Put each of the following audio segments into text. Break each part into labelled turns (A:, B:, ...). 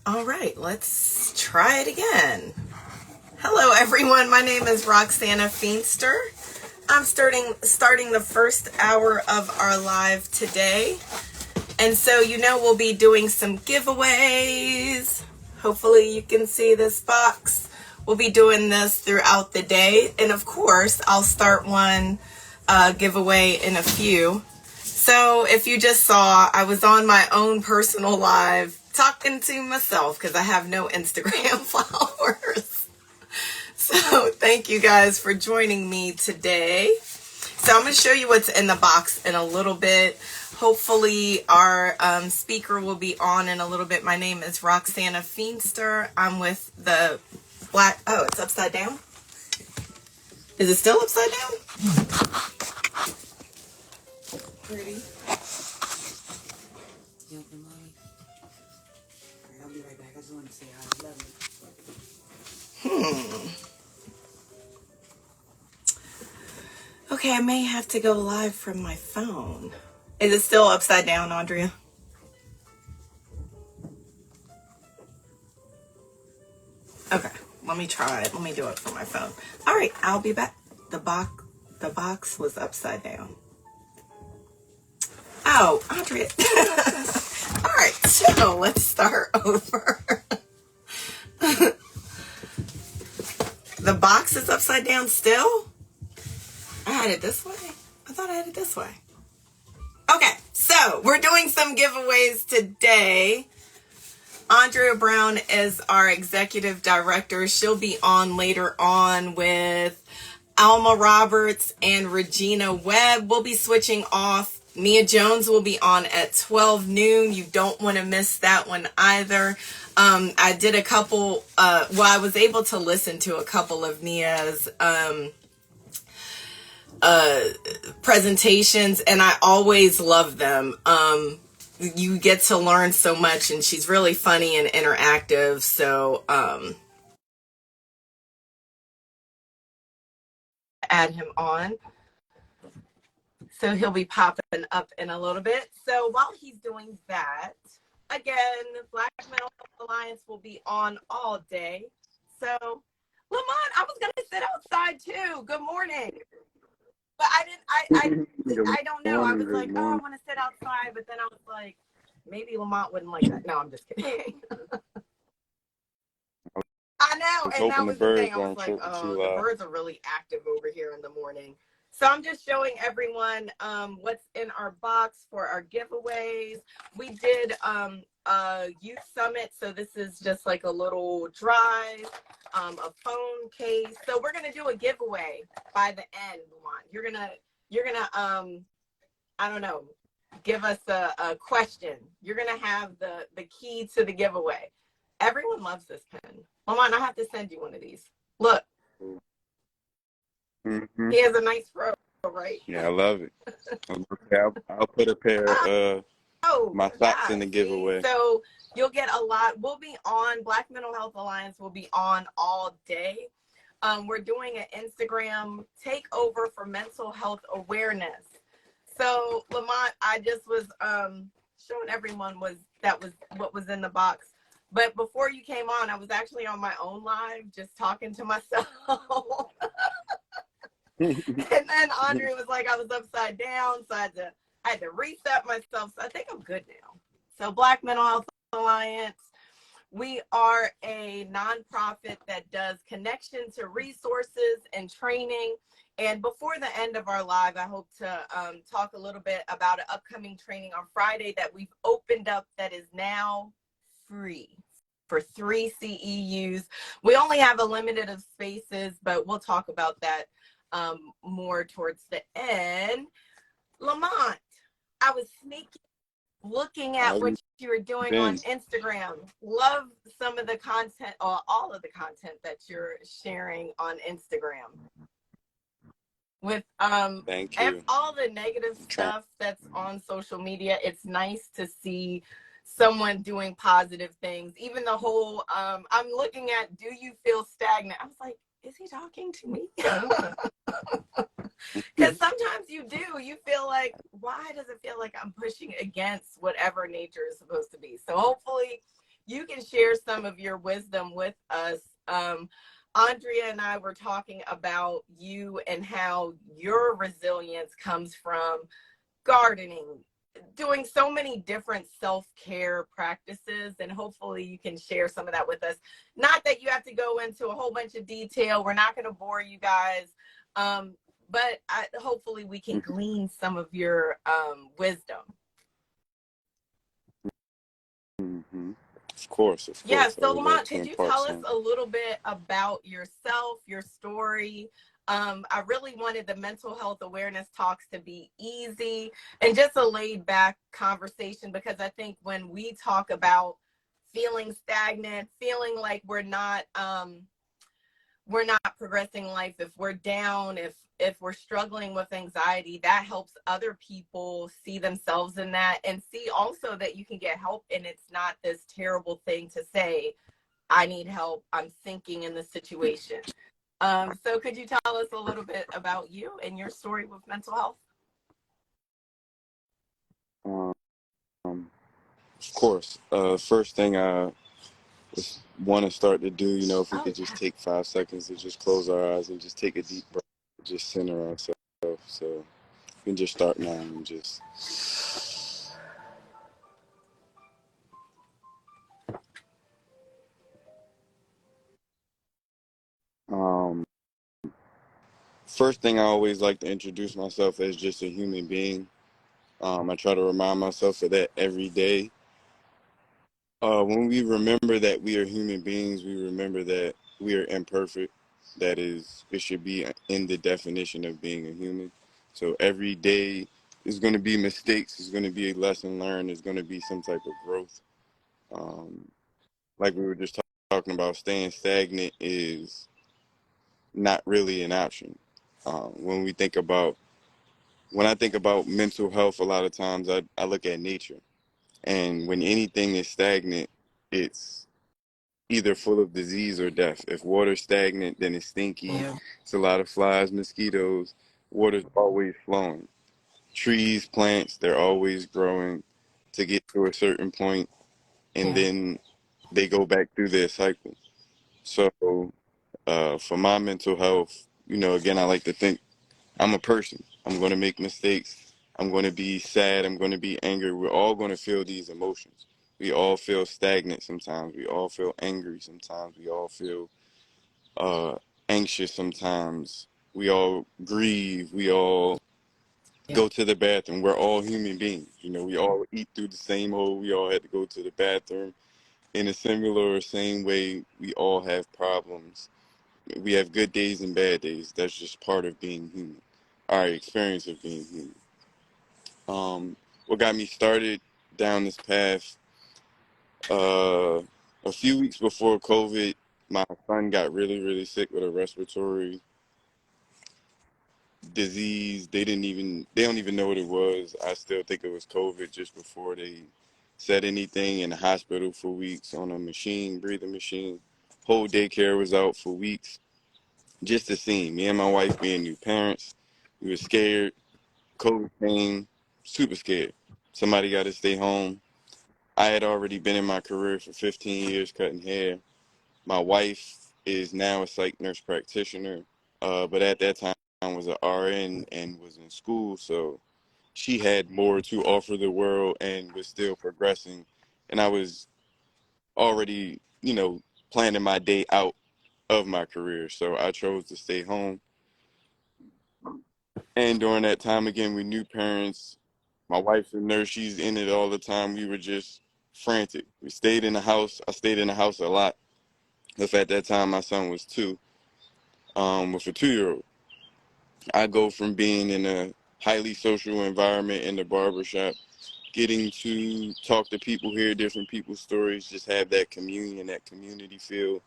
A: All right, let's try it again. Hello, everyone. My name is Roxana Feenster. I'm starting the first hour of our live today. And so, we'll be doing some giveaways. Hopefully you can see this box. We'll be doing this throughout the day. And of course, I'll start one giveaway in a few. So if you just saw, I was on my own personal live talking to myself because I have no Instagram followers. So thank you guys for joining me today. So I'm going to show you what's in the box in a little bit. Hopefully our speaker will be on in a little bit. My name is Roxana Feenster. I'm with the Black... Oh, it's upside down? Is it still upside down? Pretty.
B: I'll be right back. I just wanted to say I love you.
A: Okay, I may have to go live from my phone. Is it still upside down, Andrea? Okay, let me try it. Let me do it from my phone. All right, I'll be back. The box was upside down. Oh, Andrea. All right, so let's start over. The box is upside down still? I had it this way. I thought I had it this way. Okay, so we're doing some giveaways today. Andrea Brown is our executive director. She'll be on later on with Alma Roberts and Regina Webb. We'll be switching off. Mia Jones will be on at 12 noon. You don't want to miss that one either. I did a couple, I was able to listen to a couple of Mia's presentations, and I always love them. You get to learn so much, and she's really funny and interactive. So add him on. So he'll be popping up in a little bit. So while he's doing that, again, Black Mental Health Alliance will be on all day. So, Lamont, I was going to sit outside too. Good morning. But I don't know. I was like, oh, I want to sit outside. But then I was like, maybe Lamont wouldn't like that. No, I'm just kidding. I know. And that was the thing. I was like, oh, the birds are really active over here in the morning. So I'm just showing everyone what's in our box for our giveaways. We did a youth summit, so this is just like a little drive, a phone case. So we're gonna do a giveaway by the end, Lamont. You're gonna I don't know, give us a question. You're gonna have the key to the giveaway. Everyone loves this pen. Lamont, I have to send you one of these. Look. Mm-hmm. He has a nice throw, right?
C: Yeah, I love it. I'll put a pair of my socks in the giveaway.
A: So you'll get a lot. We'll be on, Black Mental Health Alliance will be on all day. We're doing an Instagram takeover for mental health awareness. So Lamont, I just was showing everyone what was in the box. But before you came on, I was actually on my own live, just talking to myself. And then Andrea was like, I was upside down, so I had to reset myself. So I think I'm good now. So Black Mental Health Alliance, we are a nonprofit that does connection to resources and training. And before the end of our live, I hope to talk a little bit about an upcoming training on Friday that we've opened up that is now free for 3 CEUs. We only have a limited of spaces, but we'll talk about that more towards the end. Lamont, I was sneaking, looking at what you were doing on Instagram. Love some of the content, or all of the content that you're sharing on Instagram. With
C: Thank you.
A: all the negative stuff that's on social media, it's nice to see someone doing positive things. Even the whole, I'm looking at, do you feel stagnant? I was like, is he talking to me? Because sometimes you do. You feel like, why does it feel like I'm pushing against whatever nature is supposed to be? So hopefully you can share some of your wisdom with us. Andrea and I were talking about you and how your resilience comes from gardening, doing so many different self-care practices, and hopefully you can share some of that with us. Not that you have to go into a whole bunch of detail. We're not going to bore you guys. But hopefully we can glean some of your wisdom.
C: Mm-hmm. Of course.
A: Yeah,
C: I
A: so
C: would love
A: Lamont,
C: to
A: could you
C: impart
A: tell us
C: some.
A: a little bit about yourself, your story? I really wanted the mental health awareness talks to be easy and just a laid back conversation, because I think when we talk about feeling stagnant, feeling like we're not progressing life, if we're down, if we're struggling with anxiety, that helps other people see themselves in that and see also that you can get help, and it's not this terrible thing to say, I need help, I'm sinking in the situation. So could you tell us a little bit about you and your story with mental health?
C: Um, of course. First thing I want to start to do, if we could just take 5 seconds to just close our eyes and just take a deep breath, just center ourselves. So we can just start now and just. Um, First thing I always like to introduce myself as just a human being. I try to remind myself of that every day. When we remember that we are human beings, we remember that we are imperfect. That is, it should be in the definition of being a human. So every day is going to be mistakes. It's going to be a lesson learned. It's going to be some type of growth. Um, like we were just talking about, staying stagnant is not really an option. When I think about mental health, a lot of times I look at nature. And when anything is stagnant, it's either full of disease or death. If water's stagnant, then it's stinky. Yeah. It's a lot of flies, mosquitoes. Water's always flowing. Trees, plants, they're always growing to get to a certain point, and then they go back through their cycle. So for my mental health, again, I like to think I'm a person. I'm going to make mistakes. I'm going to be sad. I'm going to be angry. We're all going to feel these emotions. We all feel stagnant sometimes. We all feel angry sometimes. We all feel anxious sometimes. We all grieve. We all go to the bathroom. We're all human beings. We all eat through the same hole. We all had to go to the bathroom in a similar or same way. We all have problems. We have good days and bad days. That's just part of being human. Our experience of being human. What got me started down this path, a few weeks before COVID, my son got really, really sick with a respiratory disease. They don't even know what it was. I still think it was COVID just before they said anything. In the hospital for weeks on a breathing machine. Whole daycare was out for weeks. Just to see me and my wife being new parents. We were scared. COVID came, super scared. Somebody got to stay home. I had already been in my career for 15 years cutting hair. My wife is now a psych nurse practitioner, but at that time was an RN and was in school, so she had more to offer the world and was still progressing. And I was already, planning my day out of my career, so I chose to stay home. And during that time, again, we new parents. My wife's a nurse. She's in it all the time. We were just frantic. We stayed in the house. I stayed in the house a lot. If at that time my son was 2, with a 2-year-old. I go from being in a highly social environment in the barbershop, getting to talk to people, hear different people's stories, just have that communion, that community feel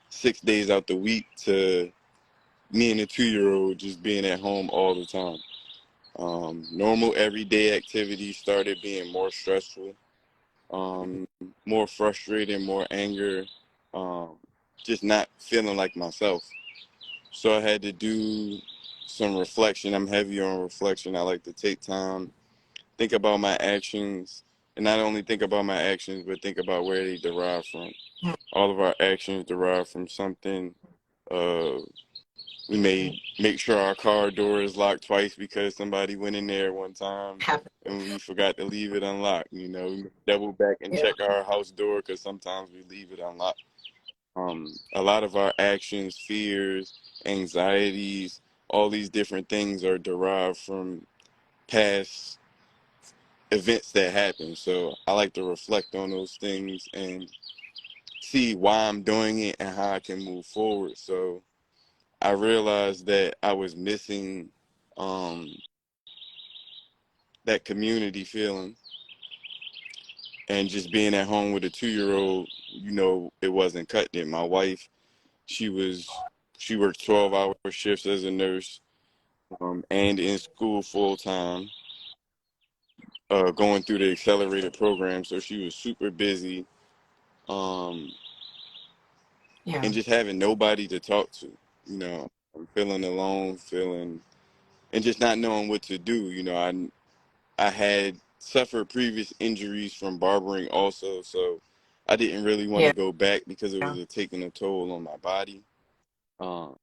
C: 6 days out the week, to me and a 2-year-old just being at home all the time. Normal everyday activities started being more stressful, more frustrated, more anger, um, just not feeling like myself. So I had to do some reflection. I'm heavy on reflection. I like to take time, think about my actions, and not only think about my actions, but think about where they derive from. All of our actions derive from something. Uh, we may make sure our car door is locked twice because somebody went in there one time
A: Happen.
C: and we forgot to leave it unlocked. You know, we double back and
A: Yeah.
C: check our house door because sometimes we leave it unlocked. A lot of our actions, fears, anxieties, all these different things are derived from past events that happen. So I like to reflect on those things and see why I'm doing it and how I can move forward. So I realized that I was missing um, that community feeling, and just being at home with a 2-year-old, you know, it wasn't cutting it. My wife, she was she worked 12-hour shifts as a nurse, and in school full time, going through the accelerated program. So she was super busy, um,
A: Yeah.
C: and just having nobody to talk to. You know, I'm feeling alone, feeling and just not knowing what to do. You know, I had suffered previous injuries from barbering also, so I didn't really want to
A: Yeah.
C: go back because it was taking a toll on my body. Um,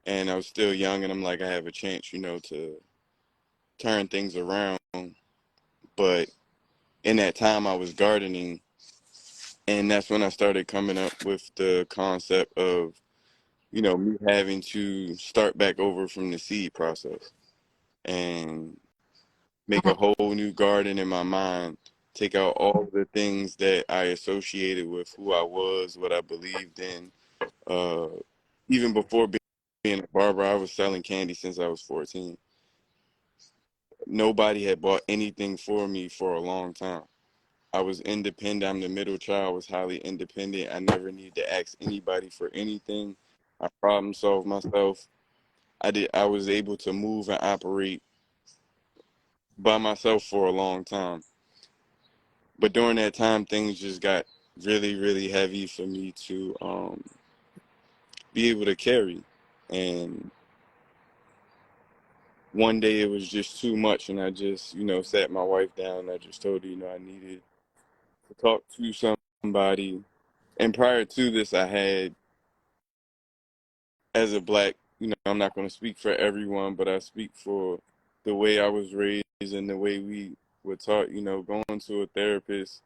C: and I was still young, and I'm like, I have a chance, you know, to turn things around. But in that time, I was gardening, and that's when I started coming up with the concept of, you know, me having to start back over from the seed process and make a
A: Mhm.
C: whole new garden in my mind, take out all the things that I associated with who I was, what I believed in. Uh, Even before being a barber, I was selling candy since I was 14. Nobody had bought anything for me for a long time. I was independent. I'm the middle child. I was highly independent. I never needed to ask anybody for anything. I problem solved myself. I was able to move and operate by myself for a long time. But during that time, things just got really, really heavy for me to be able to carry. And one day it was just too much, and I just, you know, sat my wife down. And I just told her, you know, I needed to talk to somebody. And prior to this, I had, as a black, you know, I'm not going to speak for everyone, but I speak for the way I was raised and the way we were taught. You know, going to a therapist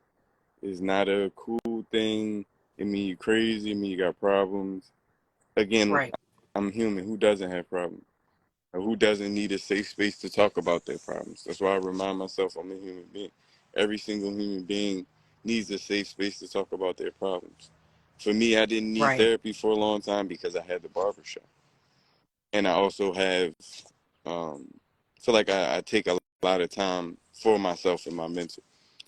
C: is not a cool thing. It mean you crazy. It mean you got problems. Again,
A: Right.
C: I'm human. Who doesn't have problems? Or who doesn't need a safe space to talk about their problems? That's why I remind myself I'm a human being. Every single human being needs a safe space to talk about their problems. For me, I didn't need
A: Right.
C: therapy for a long time because I had the barbershop. And I also have, um, feel like I take a lot of time for myself and my mental.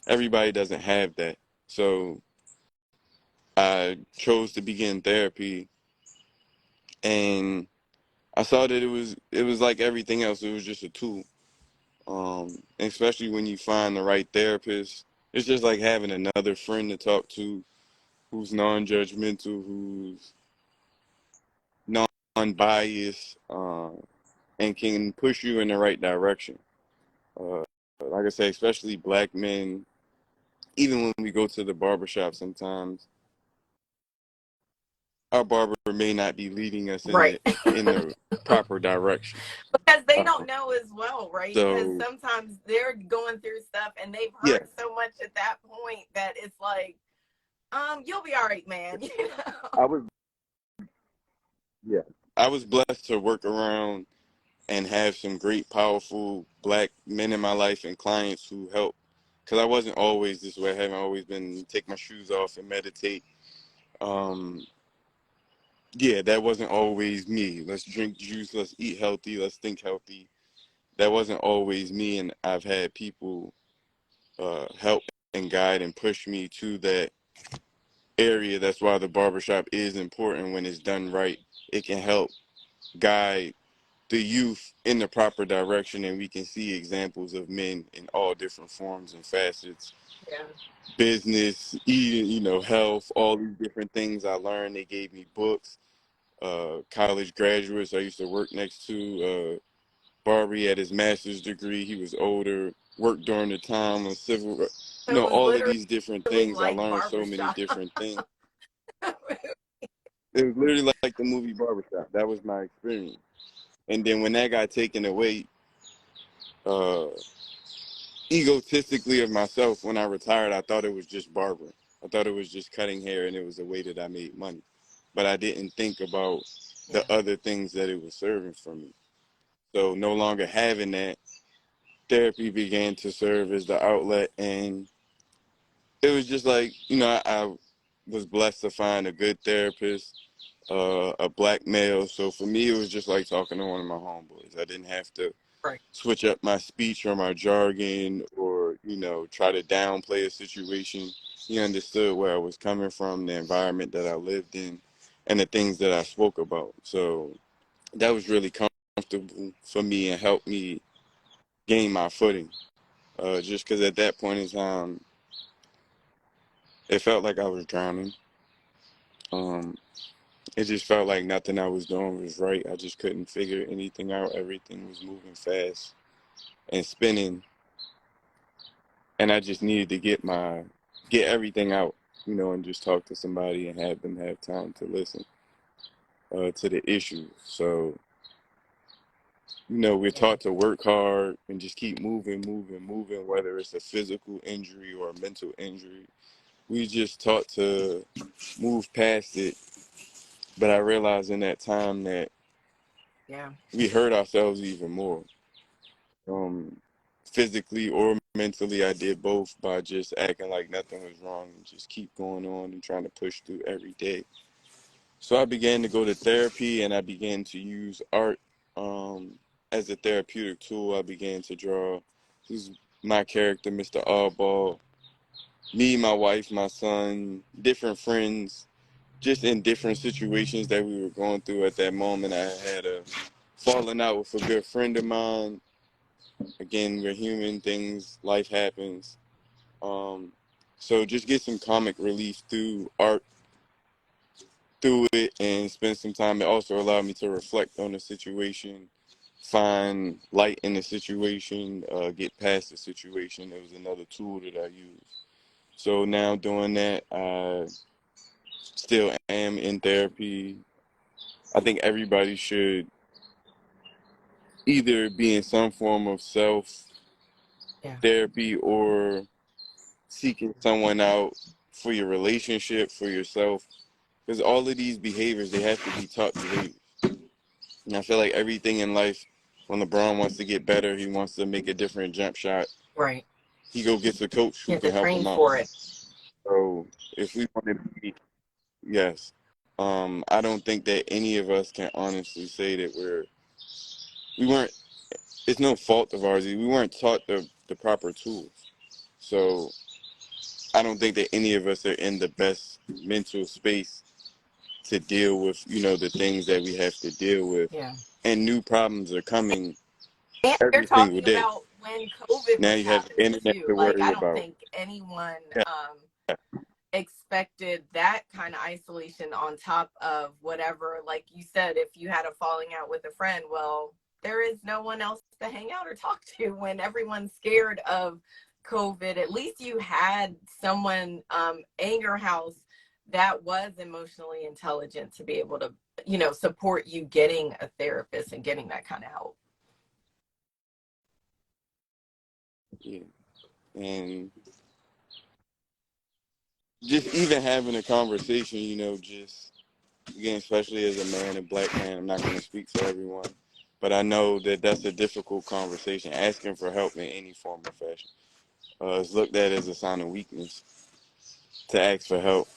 C: Everybody doesn't have that. So I chose to begin therapy, and I saw that it was like everything else. It was just a tool. And especially when you find the right therapist, it's just like having another friend to talk to who's non-judgmental, who's non-biased, and can push you in the right direction. Uh, like I say, especially black men, even when we go to the barbershop sometimes, our barber may not be leading us in
A: Right.
C: the proper direction.
A: Because they
C: Uh,
A: don't know as well, right? Because
C: so
A: sometimes they're going through stuff and they've
C: yeah,
A: heard so much at that point that it's like, you'll be all right, man. You know?
C: I was yeah, I was blessed to work around and have some great, powerful black men in my life and clients who help. Because I wasn't always this way. I haven't always been take my shoes off and meditate. Um, yeah, that wasn't always me. Let's drink juice. Let's eat healthy. Let's think healthy. That wasn't always me, and I've had people help and guide and push me to that area. That's why the barbershop is important when it's done right. It can help guide the youth in the proper direction, and we can see examples of men in all different forms and facets,
A: Yeah.
C: business, eating, you know, health, all these different things I learned. They gave me books. College graduates I used to work next to, Barbie had his master's degree. He was older. worked during the time of civil,
A: So it was
C: all of
A: literally
C: these different things. I
A: like
C: learned so many
A: barbershop.
C: different things. It was literally like the movie Barbershop. That was my experience. And then when that got taken away, uh, egotistically of myself, when I retired, I thought it was just barbering. I thought it was just cutting hair, and it was a way that I made money. But I didn't think about the
A: Yeah.
C: other things that it was serving for me. So no longer having that, therapy began to serve as the outlet, and it was just like, I was blessed to find a good therapist, a black male. So for me, it was just like talking to one of my homeboys. I didn't have to
A: Right.
C: switch up my speech or my jargon or, try to downplay a situation. He understood where I was coming from, the environment that I lived in, and the things that I spoke about. So that was really comfortable for me and helped me gain my footing. Just because at that point in time, it felt like I was drowning. Um, it just felt like nothing I was doing was right. I just couldn't figure anything out. Everything was moving fast and spinning, and I just needed to get everything out, and just talk to somebody and have them have time to listen to the issues. So, we're
A: Yeah.
C: taught to work hard and just keep moving, moving, moving, whether it's a physical injury or a mental injury. We just taught to move past it. But I realized in that time that
A: Yeah.
C: we hurt ourselves even more. Um, Physically or mentally, I did both by just acting like nothing was wrong and just keep going on and trying to push through every day. So I began to go to therapy and I began to use art as a therapeutic tool. I began to draw. This is my character, Mr. Oddball. Me, my wife, my son, different friends, just in different situations that we were going through at that moment. I had a falling out with a good friend of mine. Again, we're human, things, life happens. Um, so just get some comic relief through art, through it, and spend some time. It also allowed me to reflect on the situation, find light in the situation, get past the situation. It was another tool that I used. So now doing that, I still am in therapy. I think everybody should either be in some form of self
A: Yeah.
C: therapy or seeking someone out for your relationship, for yourself, because all of these behaviors, they have to be taught behaviors. And I feel like everything in life, when LeBron wants to get better, he wants to make a different jump shot,
A: Right.
C: he go gets a coach
A: You
C: who
A: have
C: can
A: to
C: help
A: train
C: him out.
A: for it.
C: So if we want to be, yes, I don't think that any of us can honestly say that we weren't, it's no fault of ours, we weren't taught the proper tools. So I don't think that any of us are in the best mental space to deal with, the things that we have to deal with.
A: Yeah.
C: And new problems are coming
A: And you're
C: every single
A: talking
C: day.
A: about when COVID
C: Now
A: was
C: you have the
A: happening
C: internet
A: too.
C: to
A: Like,
C: worry
A: I don't
C: about.
A: think anyone
C: Yeah.
A: expected that kind of isolation on top of whatever. Like you said, if you had a falling out with a friend, well, there is no one else to hang out or talk to when everyone's scared of COVID. At least you had someone in your house that was emotionally intelligent to be able to, support you getting a therapist and getting that kind of help.
C: Yeah. And just even having a conversation, just again, especially as a man, a black man, I'm not going to speak for everyone, but I know that that's a difficult conversation. Asking for help in any form or fashion is looked at as a sign of weakness to ask for help.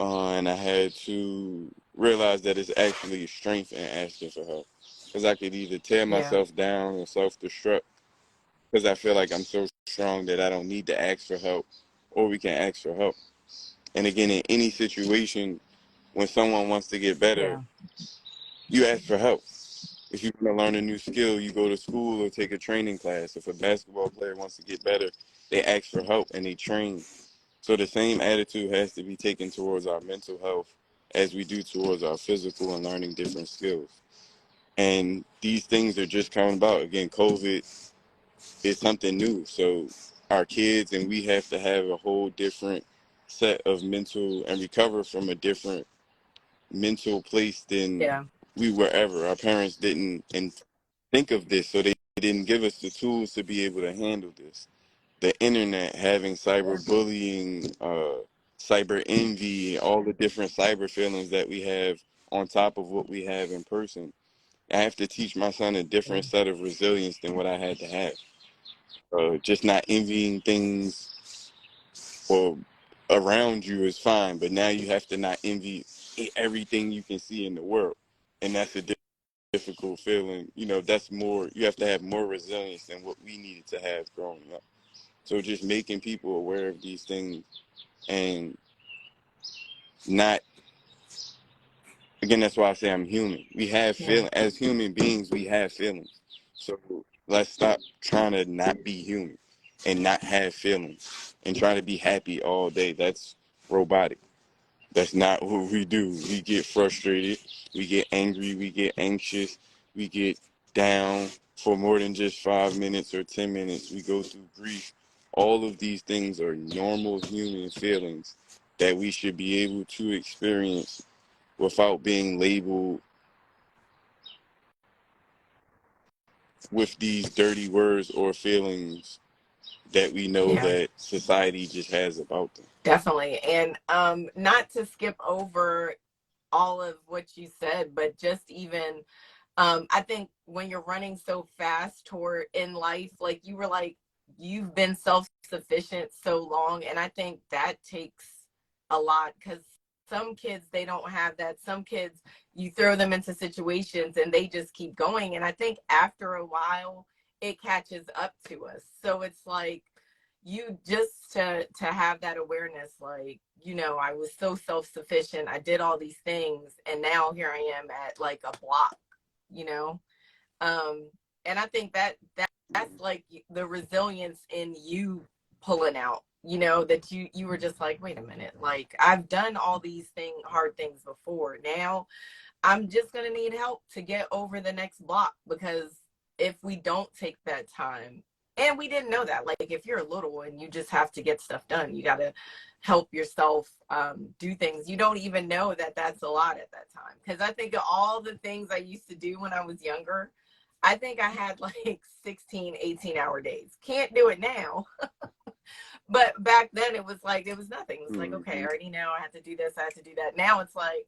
C: And I had to realize that it's actually a strength in asking for help. Because I could either tear
A: Yeah.
C: myself down or self destruct because I feel like I'm so strong that I don't need to ask for help, or we can ask for help. And again, in any situation, when someone wants to get better,
A: Yeah.
C: you ask for help. If you want to learn a new skill, you go to school or take a training class. If a basketball player wants to get better, they ask for help and they train. So the same attitude has to be taken towards our mental health as we do towards our physical and learning different skills. And these things are just coming about. Again, COVID is something new. So our kids and we have to have a whole different set of mental and recover from a different mental place than
A: Yeah.
C: we were ever. Our parents didn't and think of this, so they didn't give us the tools to be able to handle this. The internet, having cyberbullying, cyber envy, all the different cyber feelings that we have on top of what we have in person. I have to teach my son a different set of resilience than what I had to have. Just not envying things or around you is fine, but now you have to not envy everything you can see in the world, and that's a difficult feeling. You know, that's more. You have to have more resilience than what we needed to have growing up. So just making people aware of these things and not, again, that's why I say I'm human. We have
A: Yeah.
C: feeling as human beings, we have feelings. So let's stop trying to not be human and not have feelings and try to be happy all day. That's robotic. That's not what we do. We get frustrated, we get angry, we get anxious, we get down for more than just 5 minutes or 10 minutes. We go through grief. All of these things are normal human feelings that we should be able to experience without being labeled with these dirty words or feelings that we know
A: Yeah.
C: that society just has about them.
A: Definitely. And not to skip over all of what you said, but just even I think when you're running so fast toward in life, like you were like, you've been self-sufficient so long. And I think that takes a lot because some kids, they don't have that. Some kids, you throw them into situations and they just keep going. And I think after a while, it catches up to us. So it's like, you just to have that awareness, like, you know, I was so self-sufficient, I did all these things, and now here I am at like a block, you know. um and I think that's like the resilience in you pulling out, you know, that you were just like, wait a minute, like I've done all these hard things before. Now I'm just going to need help to get over the next block, because if we don't take that time, and we didn't know that, like if you're little and you just have to get stuff done, you got to help yourself do things. You don't even know that that's a lot at that time. Because I think of all the things I used to do when I was younger, I think I had like 16, 18-hour days. Can't do it now. But back then it was like, it was nothing. It was like, okay, I
C: Mm-hmm.
A: already know I have to do this, I have to do that. Now it's like,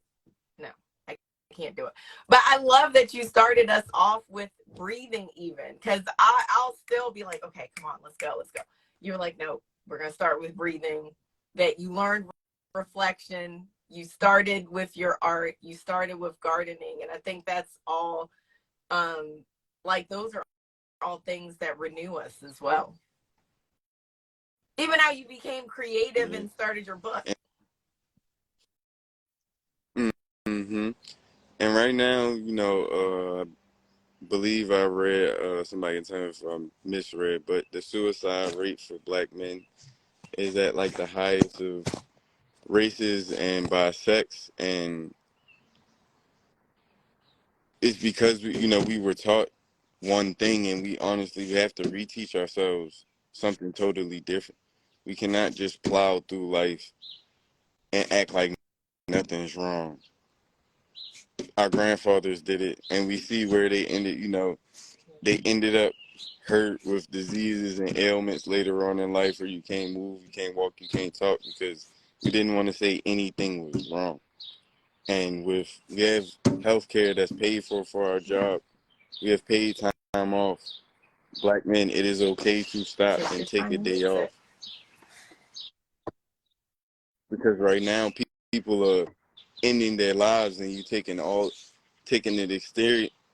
A: no, I can't do it. But I love that you started us off with breathing, even because I'll still be like, okay, come on, let's go, let's go. You're like, no, we're gonna start with breathing. That you learned reflection. You started with your art. You started with gardening, and I think that's all. Like those are all things that renew us as well. Even how you became creative
C: Yeah.
A: and started your book.
C: Mm-hmm. And right now, you know, believe I read, somebody can tell me if I'm misread, but the suicide rate for black men is at like the highest of races and by sex. And it's because we were taught one thing, and we have to reteach ourselves something totally different. We cannot just plow through life and act like nothing's wrong. Our grandfathers did it, and we see where they ended. They ended up hurt with diseases and ailments later on in life, where you can't move, you can't walk, you can't talk, because we didn't want to say anything was wrong. And we have health care that's paid for our job. We have paid time off. Black men, it is okay to stop
A: Take
C: and
A: your
C: take
A: time
C: a
A: and
C: day
A: use
C: off,
A: it.
C: because right now people are ending their lives, and you taking an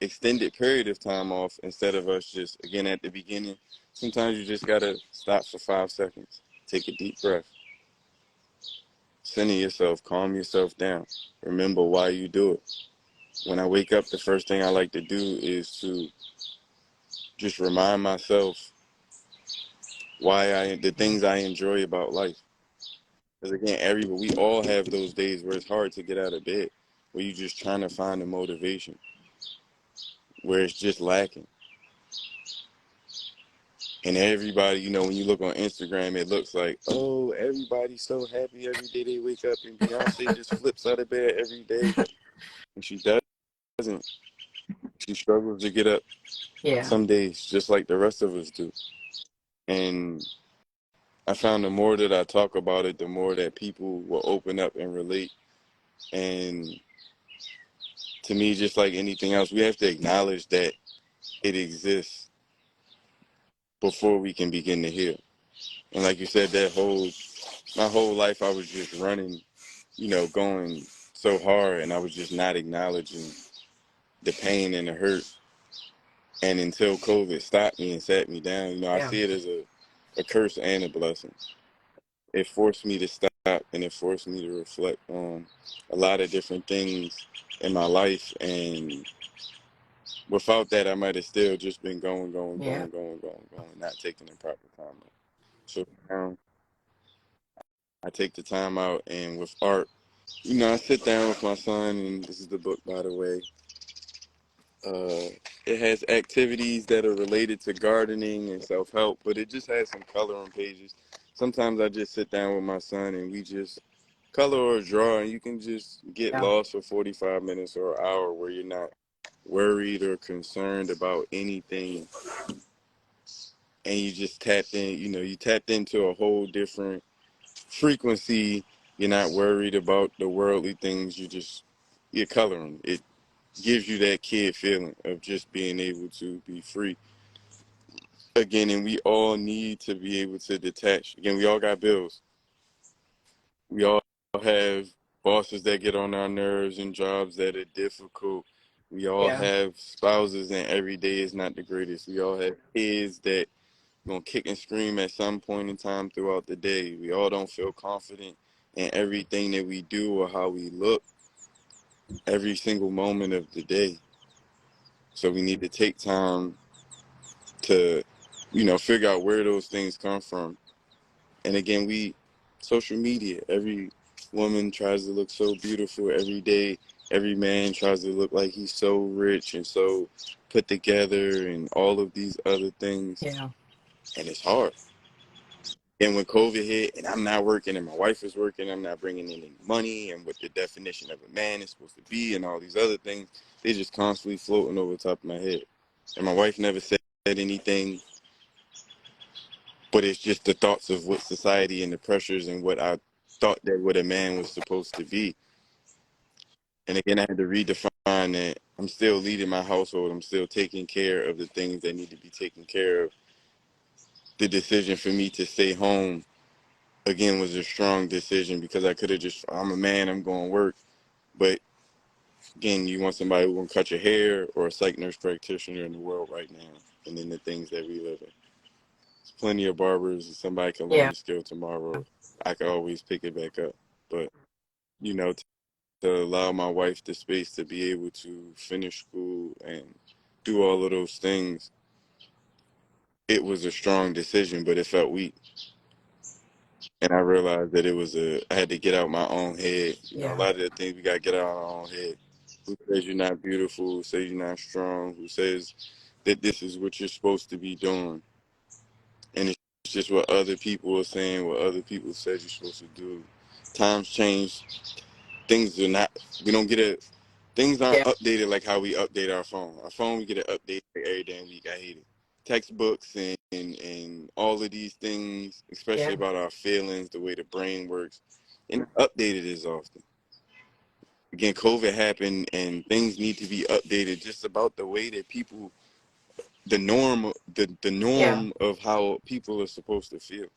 C: extended period of time off, instead of us just, again, at the beginning. Sometimes you just gotta stop for 5 seconds, take a deep breath, center yourself, calm yourself down, remember why you do it. When I wake up, the first thing I like to do is to just remind myself the things I enjoy about life. Because again, we all have those days where it's hard to get out of bed, where you're just trying to find the motivation, where it's just lacking. And everybody, you know, when you look on Instagram, it looks like, oh, everybody's so happy every day they wake up, and Beyonce just flips out of bed every day. And she doesn't. She struggles to get up
A: Yeah.
C: some days, just like the rest of us do. And I found the more that I talk about it, the more that people will open up and relate. And to me, just like anything else, we have to acknowledge that it exists before we can begin to heal. And like you said, my whole life, I was just running, you know, going so hard, and I was just not acknowledging the pain and the hurt. And until COVID stopped me and sat me down, you know, I
A: Yeah.
C: see it as a curse and a blessing. It forced me to stop, and it forced me to reflect on a lot of different things in my life. And without that, I might have still just been
A: Yeah.
C: going, not taking the proper time out. So now I take the time out, and with art, you know, I sit down with my son, and this is the book, by the way. It has activities that are related to gardening and self-help, but it just has some color on pages. Sometimes I just sit down with my son and we just color or draw, and you can just get
A: Yeah.
C: lost for 45 minutes or an hour where you're not worried or concerned about anything, and you just tapped in, you know, you tapped into a whole different frequency. You're not worried about the worldly things. You're coloring. It gives you that kid feeling of just being able to be free again. And we all need to be able to detach. Again, we all got bills. We all have bosses that get on our nerves and jobs that are difficult. We all
A: Yeah.
C: have spouses, and every day is not the greatest. We all have kids that gonna kick and scream at some point in time throughout the day. We all don't feel confident in everything that we do or how we look every single moment of the day. So we need to take time to, you know, figure out where those things come from. And again, social media, every woman tries to look so beautiful every day. Every man tries to look like he's so rich and so put together and all of these other things.
A: Yeah.
C: And it's hard. And when COVID hit and I'm not working and my wife is working, I'm not bringing in any money, and what the definition of a man is supposed to be and all these other things, they just constantly floating over the top of my head. And my wife never said anything, but it's just the thoughts of what society and the pressures and what I thought that what a man was supposed to be. And again, I had to redefine that I'm still leading my household. I'm still taking care of the things that need to be taken care of. The decision for me to stay home, again, was a strong decision because I could have just, I'm a man, I'm going to work. But again, you want somebody who will cut your hair or a psych nurse practitioner in the world right now. And then the things that we live in. There's plenty of barbers, and somebody can learn
A: Yeah.
C: the skill tomorrow. I can always pick it back up. But, you know, to allow my wife the space to be able to finish school and do all of those things, it was a strong decision, but it felt weak. And I realized that I had to get out my own head. You know, a
A: Yeah.
C: lot of the things we got to get out of our own head. Who says you're not beautiful? Who says you're not strong? Who says that this is what you're supposed to be doing? And it's just what other people are saying, what other people said you're supposed to do. Times change. Things are not, we don't get it. Things aren't
A: Yeah.
C: updated like how we update our phone. Our phone, we get an update every damn week. I hate it. Textbooks and all of these things, especially
A: Yeah.
C: about our feelings, the way the brain works, and updated as often. Again, COVID happened and things need to be updated just about the way that people, the
A: Yeah.
C: norm of how people are supposed to feel.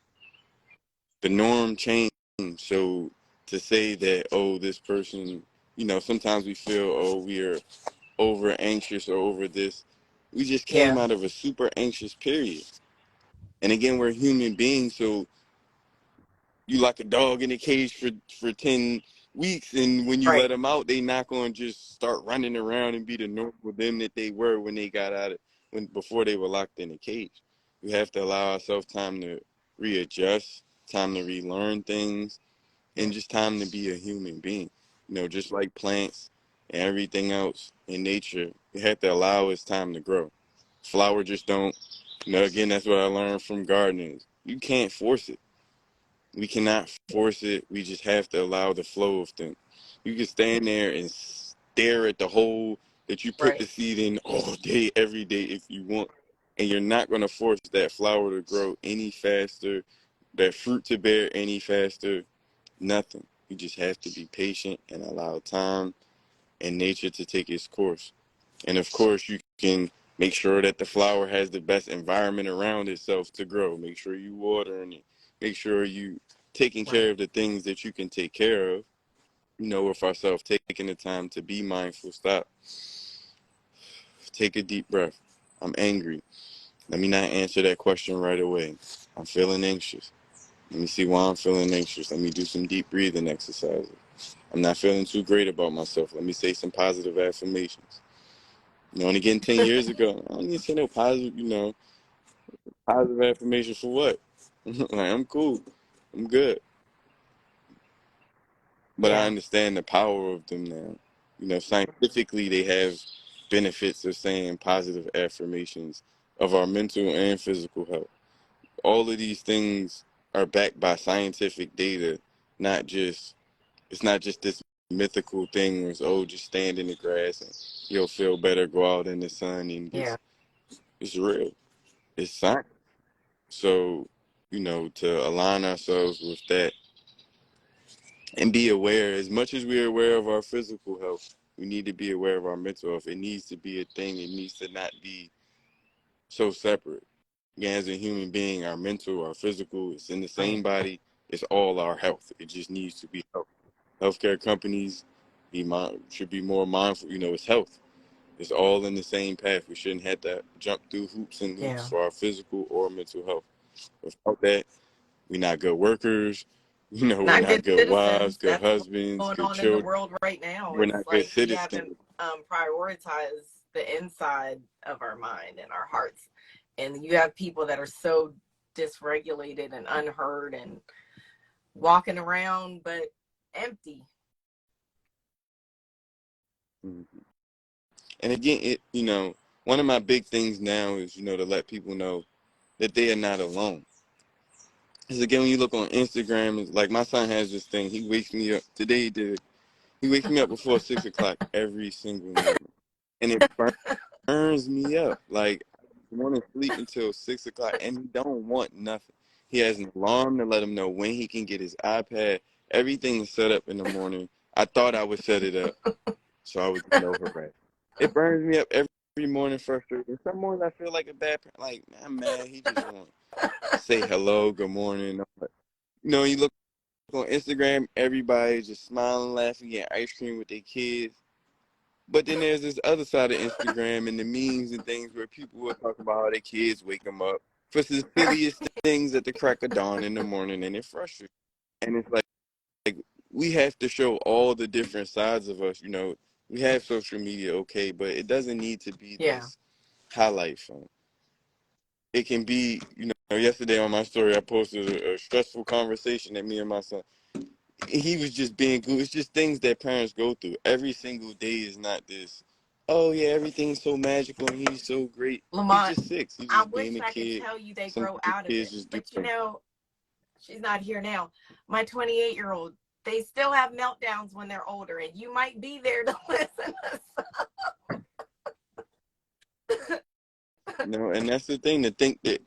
C: The norm changed. So to say that, oh, this person, you know, sometimes we feel, oh, we are over anxious or over this. We just came
A: Yeah.
C: out of a super anxious period. And again, we're human beings, so you like a dog in a cage for 10 weeks, and when you
A: Right.
C: let them out, they not going to just start running around and be the normal them that they were when they got out of, when before they were locked in a cage. We have to allow ourselves time to readjust, time to relearn things, and just time to be a human being. You know, just like plants and everything else in nature, you have to allow its time to grow. Flower just don't Again, that's what I learned from gardening. You can't force it. We cannot force it. We just have to allow the flow of things. You can stand there and stare at the hole that you put the
A: Right.
C: seed in all day, every day if you want. And you're not going to force that flower to grow any faster, that fruit to bear any faster, nothing. You just have to be patient and allow time and nature to take its course. And of course, you can make sure that the flower has the best environment around itself to grow. Make sure you watering it. Make sure you taking care
A: Right.
C: of the things that you can take care of. With ourselves, taking the time to be mindful. Stop. Take a deep breath. I'm angry. Let me not answer that question right away. I'm feeling anxious. Let me see why I'm feeling anxious. Let me do some deep breathing exercises. I'm not feeling too great about myself. Let me say some positive affirmations. And again, 10 years ago, I don't need to say no positive affirmation for what? Like, I'm cool. I'm good. But I
A: Yeah.
C: understand the power of them now. Scientifically, they have benefits of saying positive affirmations of our mental and physical health. All of these things are backed by scientific data, not just, it's not just this mythical thing where it's, oh, just stand in the grass and you'll feel better, go out in the sun and
A: Yeah.
C: it's real. It's science. So, to align ourselves with that and be aware, as much as we're aware of our physical health, we need to be aware of our mental health. It needs to be a thing. It needs to not be so separate. Again, as a human being, our mental, our physical, it's in the
A: Right.
C: same body. It's all our health. It just needs to be health. Healthcare companies should be more mindful. It's health. It's all in the same path. We shouldn't have to jump through hoops and loops
A: Yeah.
C: for our physical or mental health. Without that, we're not good workers. We're
A: Not
C: not
A: good
C: good wives,
A: citizens.
C: good
A: That's what's
C: husbands,
A: going
C: good
A: on in the
C: children.
A: world right now.
C: We're
A: It's
C: not good
A: like we haven't
C: citizens.
A: prioritized the inside of our mind and our hearts. And you have people that are so dysregulated and unheard and walking around but empty.
C: Mhm. And again, one of my big things now is, to let people know that they are not alone. Because again, when you look on Instagram, it's like my son has this thing. He wakes me up. Today he did. He wakes me up before 6 o'clock every single morning. And it burns me up. Like, I want to sleep until 6 o'clock and he don't want nothing. He has an alarm to let him know when he can get his iPad. Everything is set up in the morning. I thought I would set it up so I would get no harassment. It burns me up every morning, frustrated. Some mornings I feel like a bad parent. Like, I'm mad. He just want to say hello, good morning. You look on Instagram, everybody just smiling, laughing, getting ice cream with their kids. But then there's this other side of Instagram and the memes and things where people will talk about how their kids wake them up for the silliest things at the crack of dawn in the morning, and it frustrates. And it's like we have to show all the different sides of us. We have social media, okay, but it doesn't need to be
A: Yeah.
C: this highlight film. It can be, yesterday on my story, I posted a stressful conversation that me and my son. He was just being good. It's just things that parents go through. Every single day is not this, oh yeah, everything's so magical and he's so great. He's
A: Lamont,
C: just 6. He's
A: I
C: just
A: wish
C: being a
A: I could
C: kid.
A: tell you they grow
C: Sometimes
A: out of
C: kids
A: it.
C: just do
A: But
C: things.
A: she's not here now. My 28-year-old, they still have meltdowns when they're older, and you might be there to listen to.
C: And that's the thing, to think that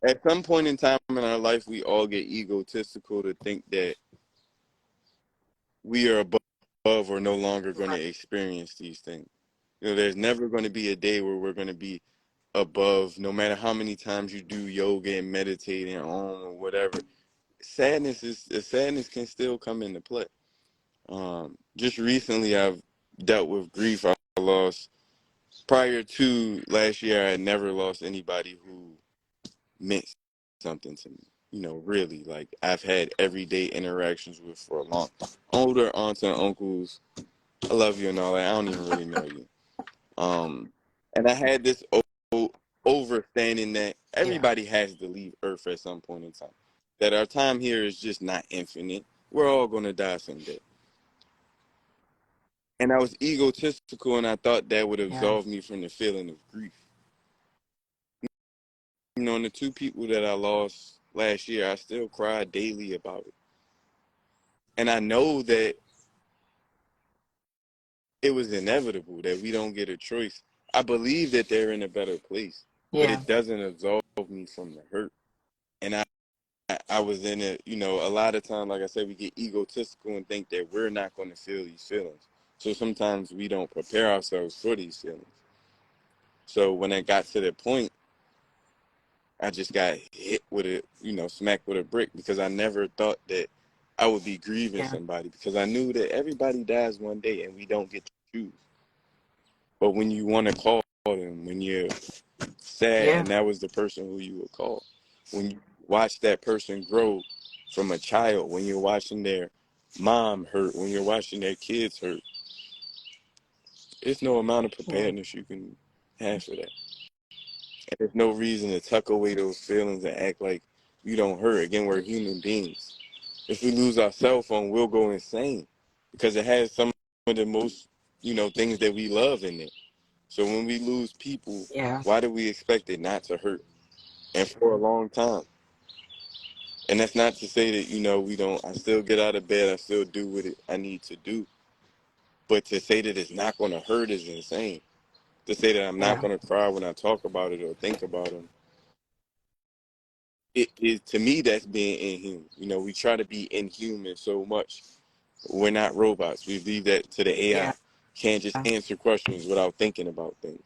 C: at some point in time in our life, we all get egotistical to think that we are above or no longer going
A: Right.
C: to experience these things. There's never going to be a day where we're going to be above, no matter how many times you do yoga and meditating or whatever. Sadness can still come into play. Just recently, I've dealt with grief. I lost, prior to last year, I had never lost anybody who meant something to me. Really, like I've had everyday interactions with for a long, older aunts and uncles. I love you and all that. I don't even really know you. And I had this overstanding that
A: Yeah.
C: everybody has to leave Earth at some point in time. That our time here is just not infinite. We're all gonna die someday. And I was egotistical, and I thought that would
A: Yeah.
C: absolve me from the feeling of grief. on the two people that I lost last year, I still cry daily about it. And I know that it was inevitable, that we don't get a choice. I believe that they're in a better place, but
A: Yeah.
C: it doesn't absolve me from the hurt. And I was in it, a lot of times, like I said, we get egotistical and think that we're not going to feel these feelings. So sometimes we don't prepare ourselves for these feelings. So when I got to the point, I just got hit with it, smacked with a brick, because I never thought that I would be grieving
A: Yeah.
C: somebody, because I knew that everybody dies one day and we don't get to choose. But when you want to call them, when you're sad,
A: Yeah.
C: and that was the person who you would call, when you watch that person grow from a child, when you're watching their mom hurt, when you're watching their kids hurt, it's no amount of
A: Yeah.
C: preparedness you can have for that. And there's no reason to tuck away those feelings and act like you don't hurt. Again, we're human beings. If we lose our cell phone, we'll go insane, because it has some of the most, things that we love in it. So when we lose people,
A: Yeah.
C: why do we expect it not to hurt? And for a long time. And that's not to say that, we don't, I still get out of bed, I still do what I need to do. But to say that it's not going to hurt is insane. To say that I'm not
A: Yeah.
C: going to cry when I talk about it or think about them, it is, to me, that's being inhuman. We try to be inhuman so much. We're not robots. We leave that to the
A: Yeah.
C: AI. Can't just answer questions without thinking about things.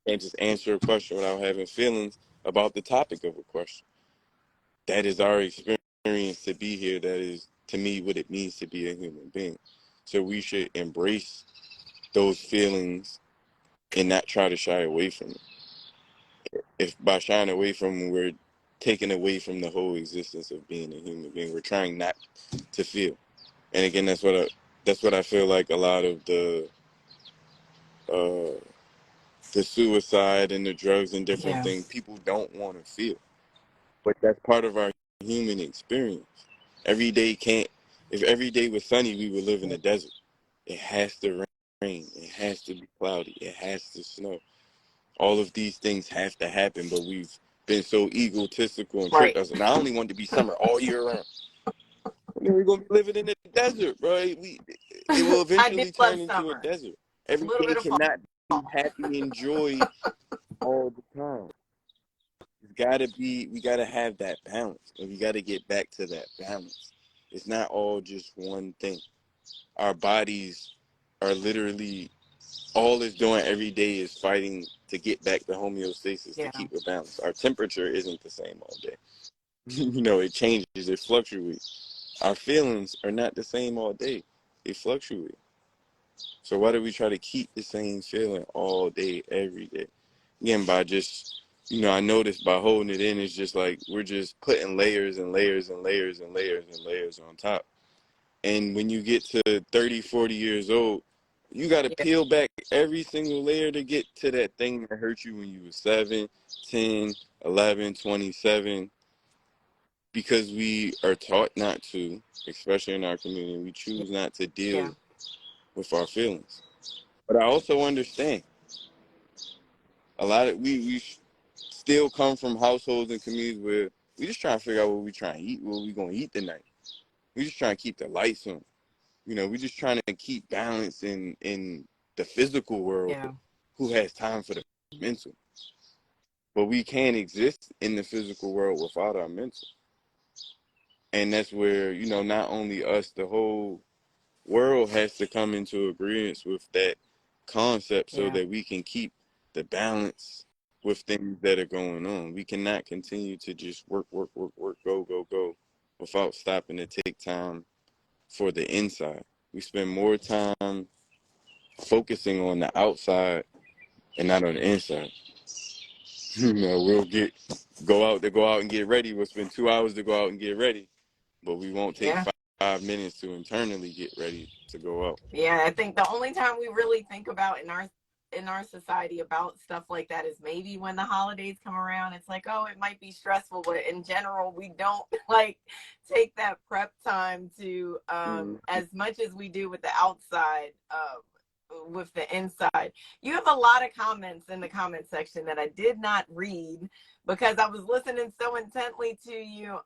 C: Can't just answer a question without having feelings about the topic of a question. That is our experience to be here. That is, to me, what it means to be a human being. So we should embrace those feelings and not try to shy away from it. If by shying away from them, we're taking away from the whole existence of being a human being. We're trying not to feel. And again, that's what I feel like a lot of uh, the suicide and the drugs and different
A: Yeah.
C: things, people don't want to feel. But that's part of our human experience. Every day can't, if every day was sunny, we would live in the desert. It has to rain. It has to be cloudy. It has to snow. All of these things have to happen, but we've been so egotistical and tricked
A: Right.
C: us. And I only want to be summer all year round. And then we're going to be living in the desert, bro. It will
A: I do
C: eventually
A: love
C: turn into a
A: summer.
C: desert.
A: A
C: Every
A: little
C: day
A: bit of fall.
C: cannot be happy and joy all the time. We gotta have that balance, and we gotta get back to that balance. It's not all just one thing. Our bodies are literally, all it's doing every day is fighting to get back to homeostasis, to
A: Yeah.
C: keep it balanced. Our temperature isn't the same all day. It changes, it fluctuates. Our feelings are not the same all day. They fluctuate. So why do we try to keep the same feeling all day, every day? Again, by just, I noticed by holding it in, it's just like we're just putting layers and layers and layers and layers and layers on top. And when you get to 30, 40 years old, you got to
A: Yeah.
C: peel back every single layer to get to that thing that hurt you when you were 7, 10, 11, 27, because we are taught not to, especially in our community. We choose not to
A: Yeah.
C: deal with our feelings. But I also understand a lot of we still come from households and communities where we just trying to figure out what we trying to eat, what we gonna eat tonight. We just trying to keep the lights on. We just trying to keep balance in the physical world.
A: Yeah.
C: Who has time for the mental? But we can't exist in the physical world without our mental. And that's where, not only us, the whole world has to come into agreement with that concept so
A: Yeah.
C: that we can keep the balance with things that are going on. We cannot continue to just work, work, work, work, go, go, go without stopping to take time for the inside. We spend more time focusing on the outside and not on the inside. We'll go out and get ready. We'll spend 2 hours to go out and get ready, but we won't take
A: Yeah.
C: 5 minutes to internally get ready to go out.
A: Yeah. I think the only time we really think about in our society about stuff like that is maybe when the holidays come around. It's like, oh, it might be stressful, but in general, we don't like take that prep time to
C: Mm-hmm.
A: as much as we do with the outside with the inside. You have a lot of comments in the comment section that I did not read because I was listening so intently to you.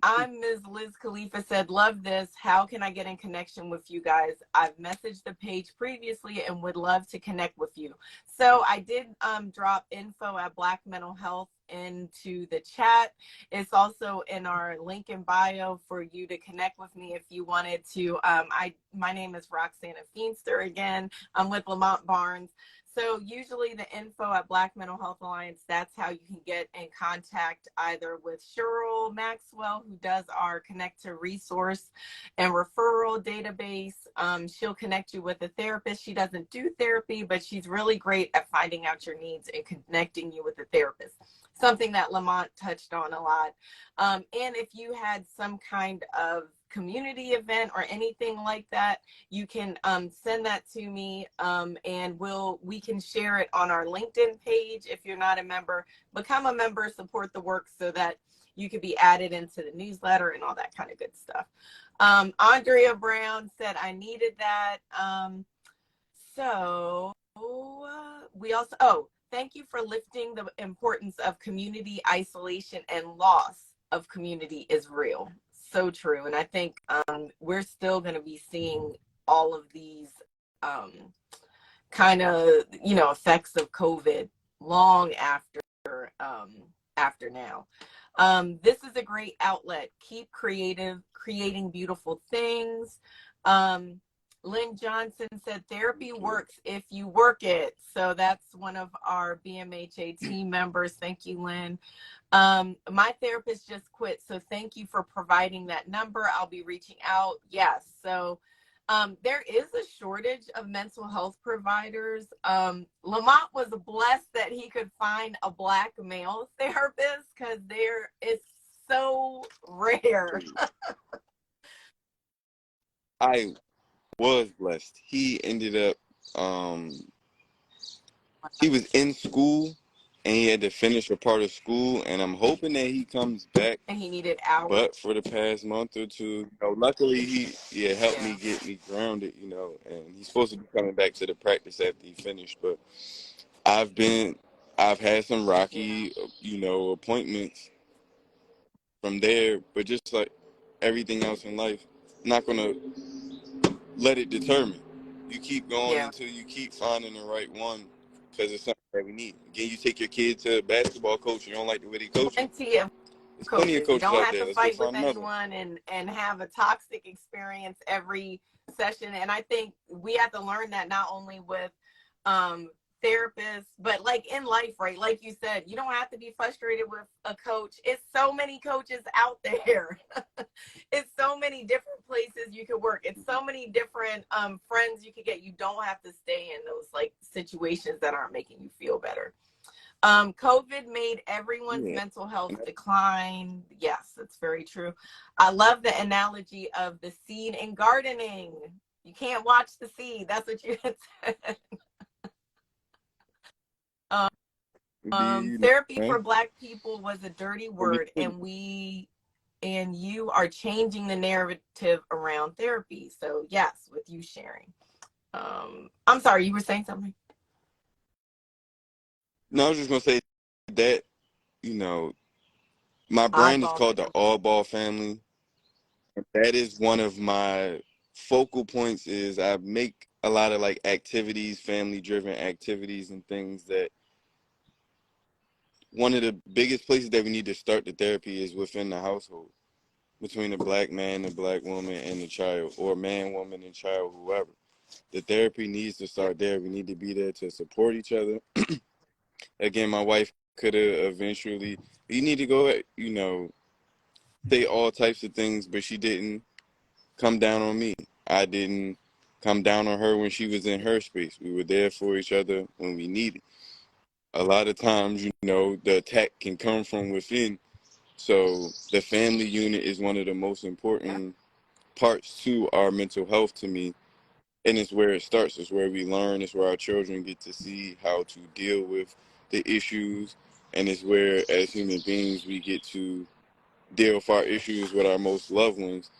A: I'm Ms. Liz Khalifa said, love this. How can I get in connection with you guys? I've messaged the page previously and would love to connect with you. So I did drop info at Black Mental Health into the chat. It's also in our link in bio for you to connect with me if you wanted to. My name is Roxana Feenster again. I'm with Lamont Barnes. So usually the info at Black Mental Health Alliance, that's how you can get in contact either with Cheryl Maxwell, who does our Connect to Resource and Referral database. She'll connect you with a therapist. She doesn't do therapy, but she's really great at finding out your needs and connecting you with a therapist, something that Lamont touched on a lot. And if you had some kind of community event or anything like that, you can send that to me, and we can share it on our LinkedIn page. If you're not a member, become a member, support the work so that you could be added into the newsletter and all that kind of good stuff. Andrea Brown said I needed that. We also, thank you for lifting the importance of community isolation and loss of community is real. So true. And I think we're still going to be seeing all of these kind of, effects of COVID long after now. This is a great outlet. Keep creating beautiful things. Lynn Johnson said therapy works if you work it. So that's one of our BMHA team members. Thank you, Lynn. My therapist just quit, so thank you for providing that number. I'll be reaching out. Yes. So there is a shortage of mental health providers. Lamont was blessed that he could find a Black male therapist because it's so rare.
C: I was blessed. He ended up, he was in school and he had to finish a part of school, and I'm hoping that he comes back.
A: And he needed hours.
C: But for the past month or two, luckily he helped me get me grounded, and he's supposed to be coming back to the practice after he finished. But I've had some rocky, appointments from there, but just like everything else in life, I'm not gonna let it determine. You keep going until you keep finding the right one, because it's something that we need. Again, you take your kid to a basketball coach, you don't like the way they coach.
A: Plenty of
C: coaches
A: you don't
C: out
A: have
C: there.
A: to
C: Let's
A: fight
C: go
A: with
C: find
A: anyone and have a toxic experience every session. And I think we have to learn that not only with therapists, but like in life, right? Like you said, you don't have to be frustrated with a coach. It's so many coaches out there. It's so many different places you could work. It's so many different friends you could get. You don't have to stay in those like situations that aren't making you feel better. COVID made everyone's mental health decline. Yes, that's very true. I love the analogy of the seed in gardening. You can't watch the seed. That's what you said. Therapy for Black people was a dirty word, and you are changing the narrative around therapy. So yes, with you sharing. I'm sorry, you were saying something?
C: No, I was just gonna say that, my brand is called the All-Ball Family. That is one of my focal points. Is I make a lot of like activities, family-driven activities and things. That one of the biggest places that we need to start the therapy is within the household, between the Black man, the Black woman, and the child, or man, woman, and child, whoever. The therapy needs to start there. We need to be there to support each other. Again, my wife could have eventually, you need to go, say all types of things, but she didn't come down on me. I didn't come down on her when she was in her space. We were there for each other when we needed. A lot of times, the attack can come from within. So the family unit is one of the most important parts to our mental health to me. And it's where it starts. It's where we learn. It's where our children get to see how to deal with the issues. And it's where, as human beings, we get to deal with our issues with our most loved ones.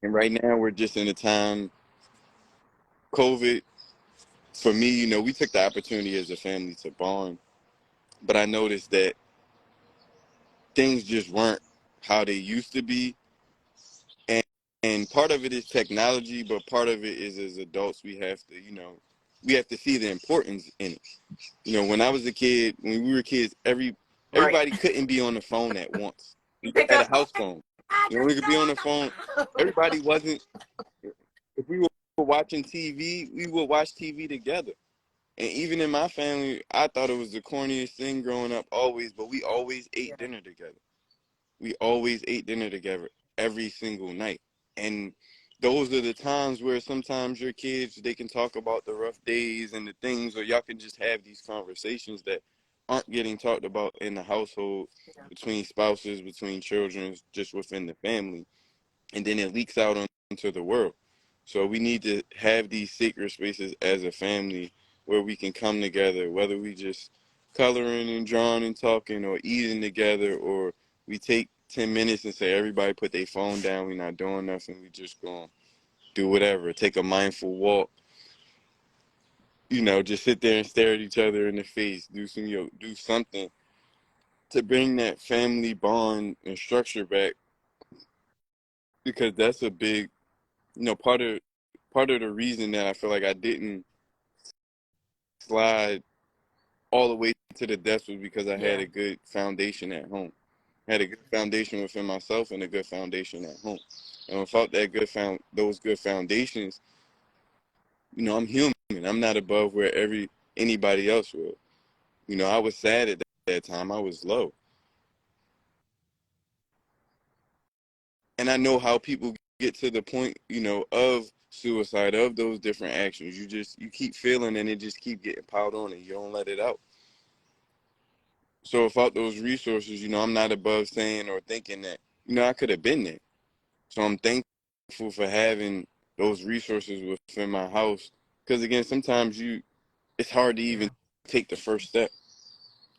C: And right now, we're just in a time, COVID for me, we took the opportunity as a family to bond, but I noticed that things just weren't how they used to be. And, and part of it is technology, but part of it is as adults, we have to see the importance in it. When I was a kid, when we were kids,
A: Right.
C: everybody couldn't be on the phone at once.
A: You
C: We
A: pick
C: had a
A: up.
C: house phone. We could be on the phone. Everybody wasn't. If we were watching TV, we would watch TV together. And even in my family, I thought it was the corniest thing growing up always, but we always ate
A: Yeah.
C: dinner together. We always ate dinner together every single night. And those are the times where sometimes your kids, they can talk about the rough days and the things, or y'all can just have these conversations that aren't getting talked about in the household,
A: Yeah.
C: between spouses, between children, just within the family. And then it leaks out into the world. So we need to have these sacred spaces as a family where we can come together, whether we just coloring and drawing and talking or eating together, or we take 10 minutes and say, everybody put their phone down, we're not doing nothing, we just going to do whatever, take a mindful walk, just sit there and stare at each other in the face, do something to bring that family bond and structure back, because that's a big, part of the reason that I feel like I didn't slide all the way to the depths was because I had
A: Yeah.
C: a good foundation at home. I had a good foundation within myself and a good foundation at home. And without those good foundations, I'm human. I'm not above where anybody else was. I was sad at that time. I was low. And I know how people get to the point, of suicide, of those different actions. You keep feeling and it just keep getting piled on and you don't let it out. So without those resources, I'm not above saying or thinking that, I could have been there. So I'm thankful for having those resources within my house. Because again, sometimes it's hard to even
A: Yeah.
C: take the first step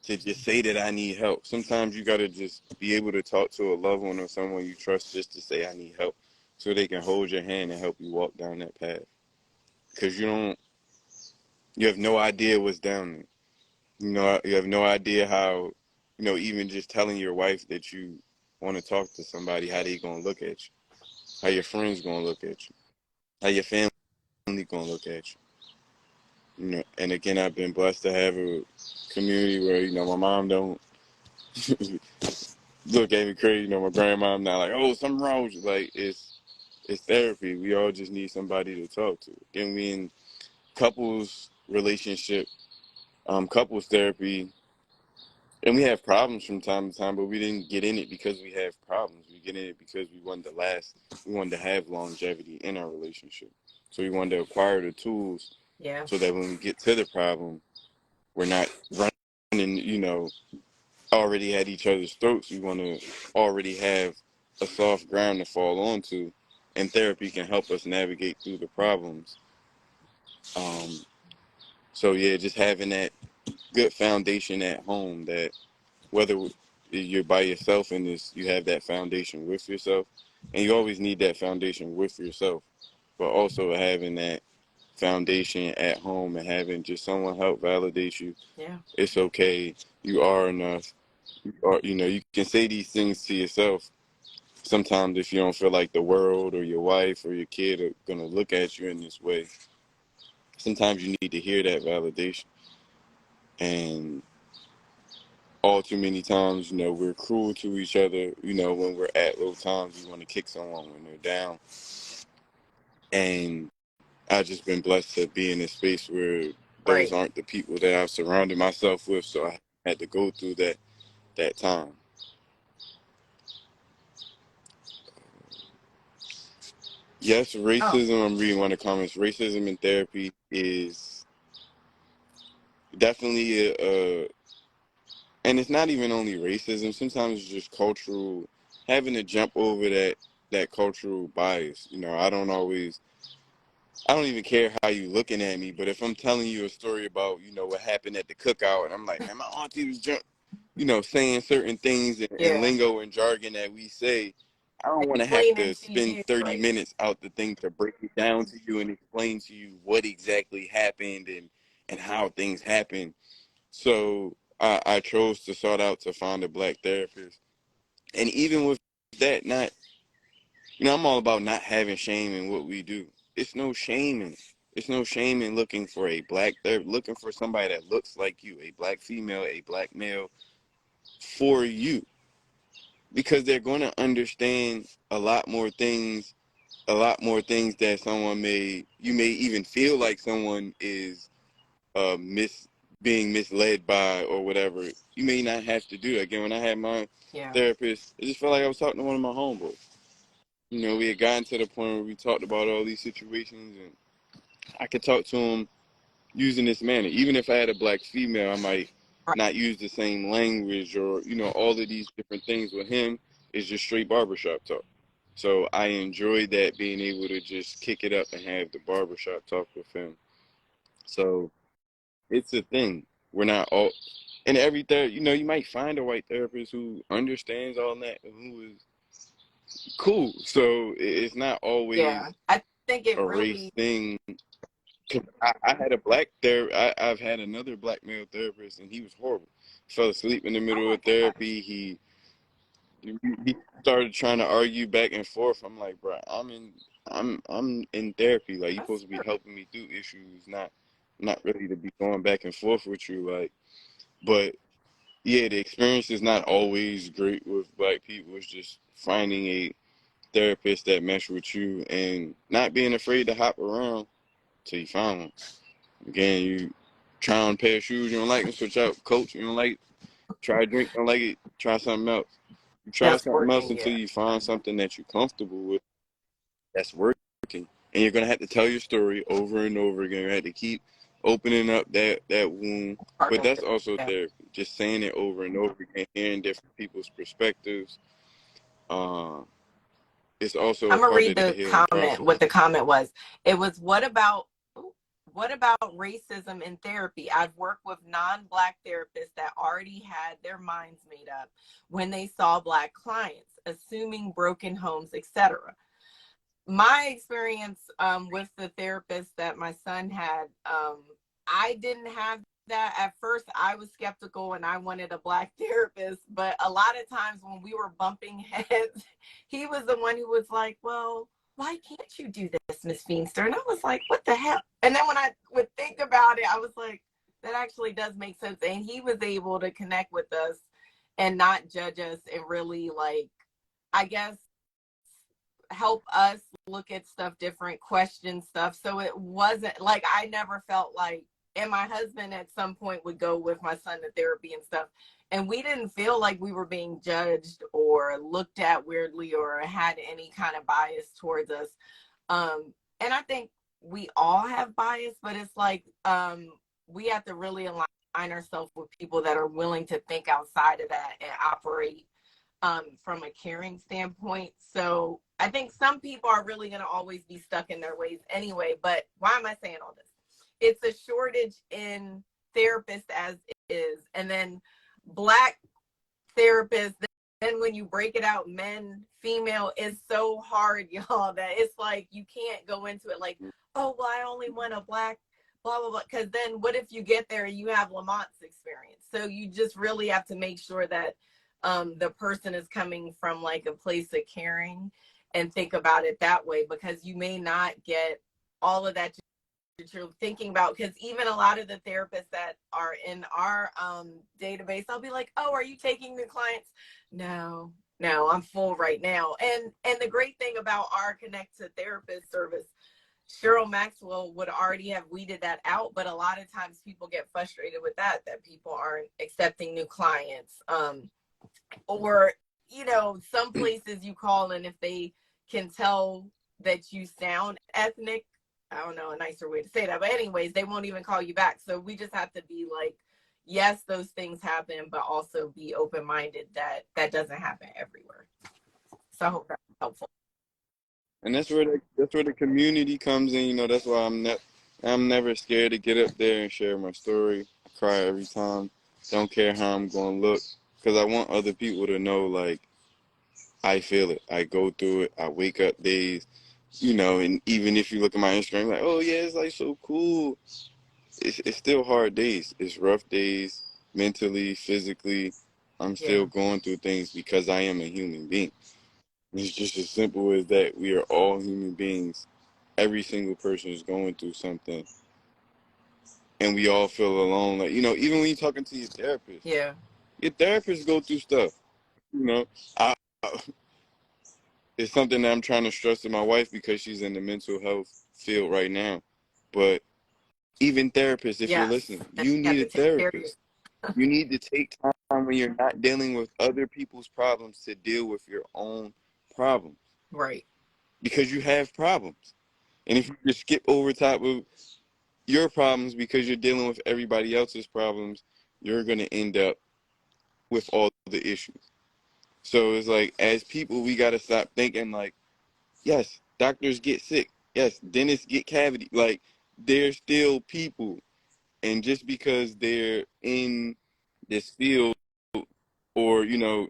C: to just say that I need help. Sometimes you got to just be able to talk to a loved one or someone you trust just to say I need help, so they can hold your hand and help you walk down that path. Because you have no idea what's down there. You have no idea how, even just telling your wife that you want to talk to somebody, how they gonna look at you, how your friends gonna look at you, how your family gonna look at you. And again, I've been blessed to have a community where my mom don't look at me crazy. My grandma not like, oh, something wrong with you. Like it's therapy. We all just need somebody to talk to. Then we in couples relationship, couples therapy. And we have problems from time to time, but we didn't get in it because we have problems. We get in it because we wanted to last. We wanted to have longevity in our relationship. So we wanted to acquire the tools
A: Yeah.
C: so that when we get to the problem, we're not running, already at each other's throats. We want to already have a soft ground to fall onto, and therapy can help us navigate through the problems. Um, so yeah, just having that good foundation at home, that whether you're by yourself and you have that foundation with yourself, and you always need that foundation with yourself, but also having that foundation at home and having just someone help validate you.
A: Yeah.
C: It's okay. You are enough. You can say these things to yourself. Sometimes if you don't feel like the world or your wife or your kid are going to look at you in this way, sometimes you need to hear that validation. And all too many times, we're cruel to each other. When we're at low times, we want to kick someone when they're down. And I've just been blessed to be in a space where those
A: Right.
C: aren't the people that I've surrounded myself with. So I had to go through that time. Yes,
A: Oh.
C: racism, I'm reading one of the comments. Racism in therapy is definitely and it's not even only racism. Sometimes it's just cultural, having to jump over that cultural bias. I don't even care how you looking at me, but if I'm telling you a story about, what happened at the cookout, and I'm like, man, my auntie was saying certain things and
A: Yeah.
C: lingo and jargon that we say, I don't want to have
A: explaining
C: to
A: to
C: spend
A: you,
C: 30
A: right?
C: minutes out the thing to break it down to you and explain to you what exactly happened and how things happen. So I chose to start out to find a black therapist. And even with that, not, I'm all about not having shame in what we do. It's no shame in it. It's no shame in looking for a black therapist, looking for somebody that looks like you, a black female, a black male for you, because they're going to understand a lot more things that you may even feel like someone is mis being misled by or whatever. You may not have to do that. Again, when I had my
A: Yeah.
C: therapist, it just felt like I was talking to one of my homeboys. We had gotten to the point where we talked about all these situations, and I could talk to him using this manner. Even if I had a black female, I might
A: Right.
C: not use the same language or, all of these different things. With him, it's just straight barbershop talk. So I enjoyed that, being able to just kick it up and have the barbershop talk with him. So it's a thing. We're not all, and every you might find a white therapist who understands all that and who is cool. So it's not always
A: Yeah. I think it
C: a race
A: really,
C: thing. 'Cause I had a black I've had another black male therapist, and he was horrible. Fell asleep in the
A: oh
C: middle
A: my
C: of
A: gosh,
C: therapy. He started trying to argue back and forth. I'm like, bro, I'm in therapy. Like, you supposed
A: that's
C: to be
A: true.
C: helping me through issues, not really to be going back and forth with you. Like, but yeah, the experience is not always great with black people. It's just finding a therapist that mesh with you and not being afraid to hop around till you find one. Again, you try on a pair of shoes, you don't like them, switch out. Coach, you don't like it, try a drink, don't like it, try something else. You try
A: That's
C: something else
A: working.
C: until
A: Yeah.
C: you find something that you're comfortable with that's working. And you're gonna have to tell your story over and over again. You're gonna have to keep opening up that wound. But
A: Partner.
C: that's also
A: Yeah.
C: therapy. Just saying it over and over again, hearing different people's perspectives. Uh, it's also
A: I'm
C: a
A: gonna
C: part
A: read
C: of the
A: the
C: healing
A: comment.
C: process.
A: What the comment was? It was, what about racism in therapy? I've worked with non-black therapists that already had their minds made up when they saw black clients, assuming broken homes, etc. My experience with the therapist that my son had, I didn't have that. At first I was skeptical and I wanted a black therapist, but a lot of times when we were bumping heads, he was the one who was like, well, why can't you do this, Miss Feenster? And I was like, what the hell? And then when I would think about it, I was like, that actually does make sense. And he was able to connect with us and not judge us and really, like, I guess, help us look at stuff different, question stuff. So it wasn't like, I never felt like, and my husband at some point would go with my son to therapy and stuff, and we didn't feel like we were being judged or looked at weirdly or had any kind of bias towards us. And I think we all have bias, but it's like, we have to really align ourselves with people that are willing to think outside of that and operate from a caring standpoint. So I think some people are really going to always be stuck in their ways anyway. But why am I saying all this? It's a shortage in therapists as is. And then black therapists, then when you break it out, men, female, is so hard, y'all, that it's like you can't go into it like, oh, well, I only want a black, blah, blah, blah. Because then what if you get there and you have Lamont's experience? So you just really have to make sure that the person is coming from like a place of caring and think about it that way, because you may not get all of that you're thinking about. Because even a lot of the therapists that are in our database, I'll be like, oh, are you taking new clients? No, I'm full right now. And the great thing about our Connect to Therapist service, Cheryl Maxwell would already have weeded that out, but a lot of times people get frustrated with that people aren't accepting new clients. Or, some places you call, and if they can tell that you sound ethnic, I don't know a nicer way to say that, but anyways, they won't even call you back. So we just have to be like, yes, those things happen, but also be open-minded that that doesn't happen everywhere. So I hope that's helpful.
C: And that's where the community comes in. That's why I'm never scared to get up there and share my story. I cry every time. Don't care how I'm going to look, because I want other people to know, like, I feel it. I go through it. I wake up days, you know, and even if you look at my Instagram, like, oh yeah, it's like so cool. It's still hard days. It's rough days, mentally, physically. I'm still
A: Yeah.
C: going through things because I am a human being. It's just as simple as that. We are all human beings. Every single person is going through something, and we all feel alone. Like, you know, even when you're talking to
A: Yeah.
C: your therapist go through stuff. You know, I, it's something that I'm trying to stress to my wife because she's in the mental health field right now. But even therapists, if you're
A: Yes.
C: listening,
A: And
C: you
A: you have
C: need
A: to
C: a
A: take care of your
C: therapist. You need to take time when you're not dealing with other people's problems to deal with your own problems
A: right.
C: because you have problems. And if you just skip over top of your problems because you're dealing with everybody else's problems, you're going to end up with all the issues. So it's like, as people, we got to stop thinking like, yes, doctors get sick. Yes, dentists get cavity. Like, they're still people. And just because they're in this field, or, you know,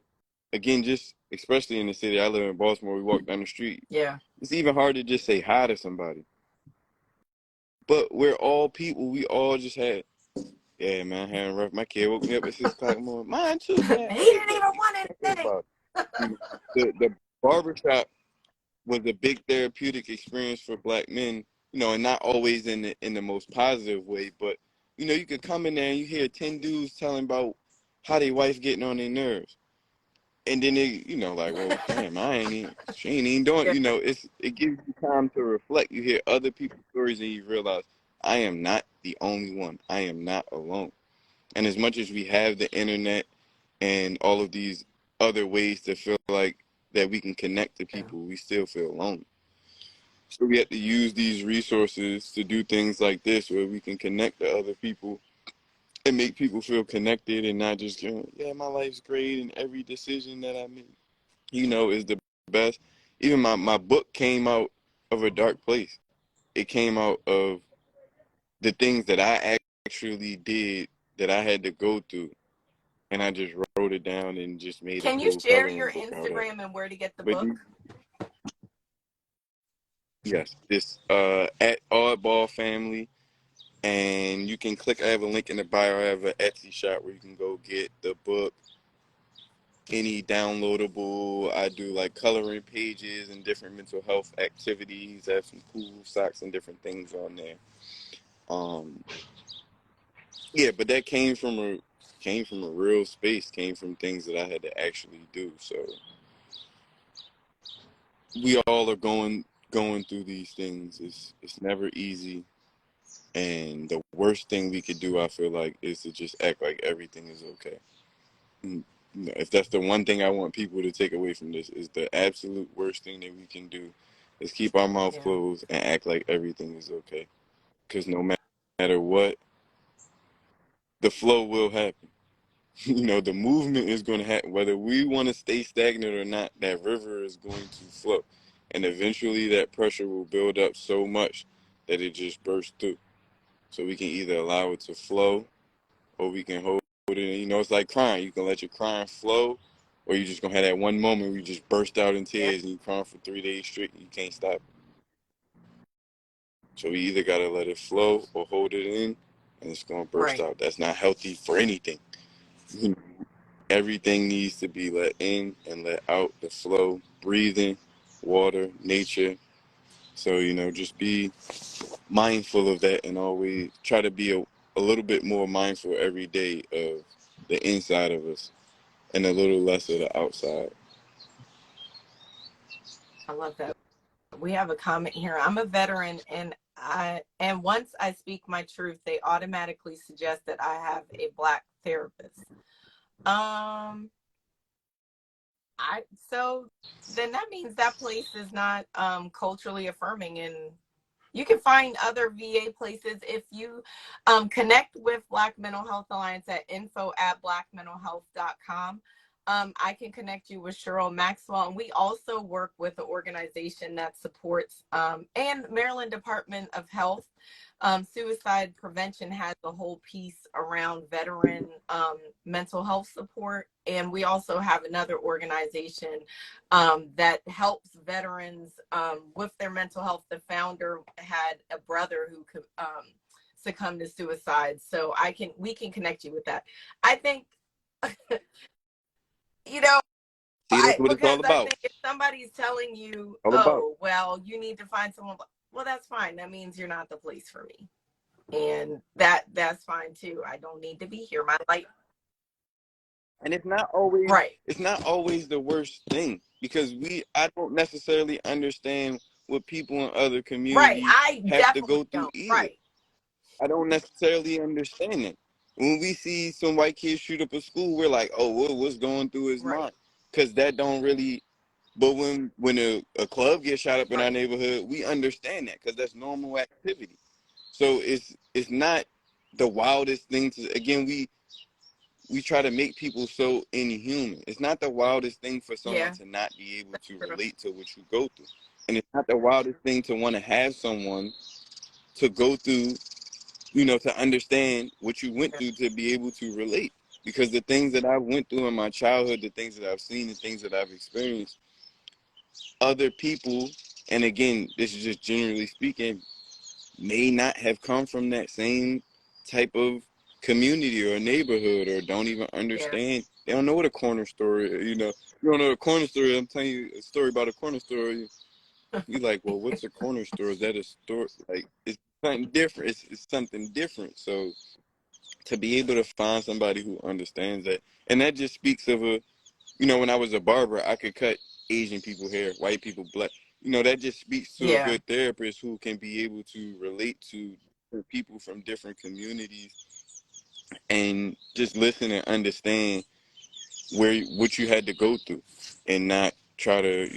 C: again, just especially in the city, I live in Baltimore, we walk down the street.
A: Yeah.
C: It's even hard to just say hi to somebody. But we're all people. We all just had, yeah, man, having rough. My kid woke me up at 6 o'clock in the morning. Mine too,
A: He
C: man. Hey,
A: didn't
C: look,
A: even
C: you
A: want
C: think
A: anything.
C: about it. The barbershop was a big therapeutic experience for black men, you know, and not always in the most positive way, but you know, you could come in there and you hear 10 dudes telling about how their wife getting on their nerves. And then they, you know, like, well, damn, she ain't even doing,
A: Yeah.
C: you know, it gives you time to reflect. You hear other people's stories and you realize I am not the only one. I am not alone. And as much as we have the internet and all of these other ways to feel like that we can connect to
A: Yeah.
C: people, we still feel alone. So we have to use these resources to do things like this where we can connect to other people and make people feel connected and not just going, yeah, my life's great and every decision that I make, you know, is the best. Even my book came out of a dark place. It came out of the things that I actually did that I had to go through. And I just wrote it down and just made a
A: Can you
C: cool
A: share
C: coloring
A: your
C: book out of it.
A: Instagram and where to get the
C: But
A: book?
C: yes, this at Oddball Family. And you can click, I have a link in the bio. I have an Etsy shop where you can go get the book, any downloadable. I do like coloring pages and different mental health activities. I have some cool socks and different things on there. Um, yeah, but that came from a real space, came from things that I had to actually do. So we all are going through these things. It's never easy. And the worst thing we could do, I feel like, is to just act like everything is okay. And, you know, if that's the one thing I want people to take away from this, is the absolute worst thing that we can do is keep our mouth
A: Yeah.
C: closed and act like everything is okay. Because no matter what, the flow will happen. You know, the movement is going to happen. Whether we want to stay stagnant or not, that river is going to flow. And eventually that pressure will build up so much that it just bursts through. So we can either allow it to flow or we can hold it. You know, it's like crying. You can let your crying flow, or you just gonna have that one moment where you just burst out in
A: Yeah.
C: tears and you crying for 3 days straight and you can't stop. So we either gotta let it flow or hold it in, and it's gonna burst
A: Right.
C: out. That's not healthy for anything. Everything needs to be let in and let out. The flow, breathing, water, nature. So you know, just be mindful of that and always try to be a little bit more mindful every day of the inside of us and a little less of the outside.
A: I love that. We have a comment here. I'm a veteran and once I speak my truth, they automatically suggest that I have a black therapist. Um I so then that means that place is not culturally affirming, and you can find other VA places if you connect with Black Mental Health Alliance at info@blackmentalhealth.com. I can connect you with Cheryl Maxwell. And we also work with an organization that supports, and Maryland Department of Health. Suicide prevention has a whole piece around veteran mental health support. And we also have another organization that helps veterans with their mental health. The founder had a brother who could succumb to suicide. So we can connect you with that. I think, you know,
C: See, that's what it's
A: because
C: all
A: I
C: about.
A: think if somebody's telling you,
C: All about.
A: oh, well, you need to find someone, well, that's fine. That means you're not the place for me. And that's fine too. I don't need to be here. My life.
C: And
A: Right.
C: it's not always the worst thing, because I don't necessarily understand what people in other
A: Right.
C: communities
A: I
C: have to
A: definitely
C: go through
A: don't.
C: either.
A: Right.
C: I don't necessarily understand it. When we see some white kids shoot up a school, we're like, oh, what's going through his
A: Right.
C: mind? Because that don't really. But when a club gets shot up in our
A: Right.
C: neighborhood, we understand that because that's normal activity. So it's not the wildest thing to. Again, we try to make people so inhuman. It's not the wildest thing for someone
A: Yeah.
C: to not be able
A: That's
C: to
A: true.
C: relate to what you go through. And it's not the wildest thing to want to have someone to go through, to understand what you went
A: Yeah.
C: through, to be able to relate. Because the things that I went through in my childhood, the things that I've seen, the things that I've experienced, other people, and again, this is just generally speaking, may not have come from that same type of community or neighborhood, or don't even
A: Yeah.
C: understand. They don't know what a corner store is. You don't know what a corner store is. I'm telling you a story about a corner store. You're like, well, what's a corner store? Is that a store? Like, it's something different. It's something different. So to be able to find somebody who understands that, and that just speaks of when I was a barber, I could cut Asian people hair, white people, black. That just speaks to a
A: Yeah.
C: good therapist who can be able to relate to people from different communities and just listen and understand what you had to go through, and not try to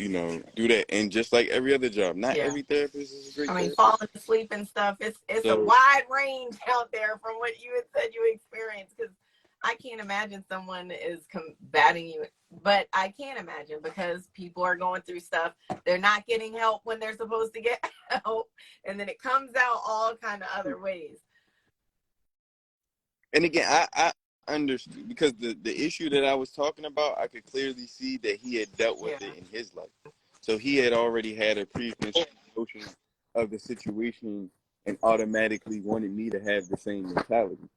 C: do that. And just like every other job, not
A: Yeah.
C: every therapist is a great
A: I mean,
C: therapist.
A: falling asleep and stuff. It's a
C: So,
A: wide range out there from what you had said you experienced. Because I can't imagine someone is combating you, but I can imagine because people are going through stuff. They're not getting help when they're supposed to get help, and then it comes out all kind of other ways.
C: and again, I understood, because the issue that I was talking about, I could clearly see that he had dealt with
A: Yeah.
C: it in his life. So he had already had a preconceived notion of the situation and automatically wanted me to have the same mentality.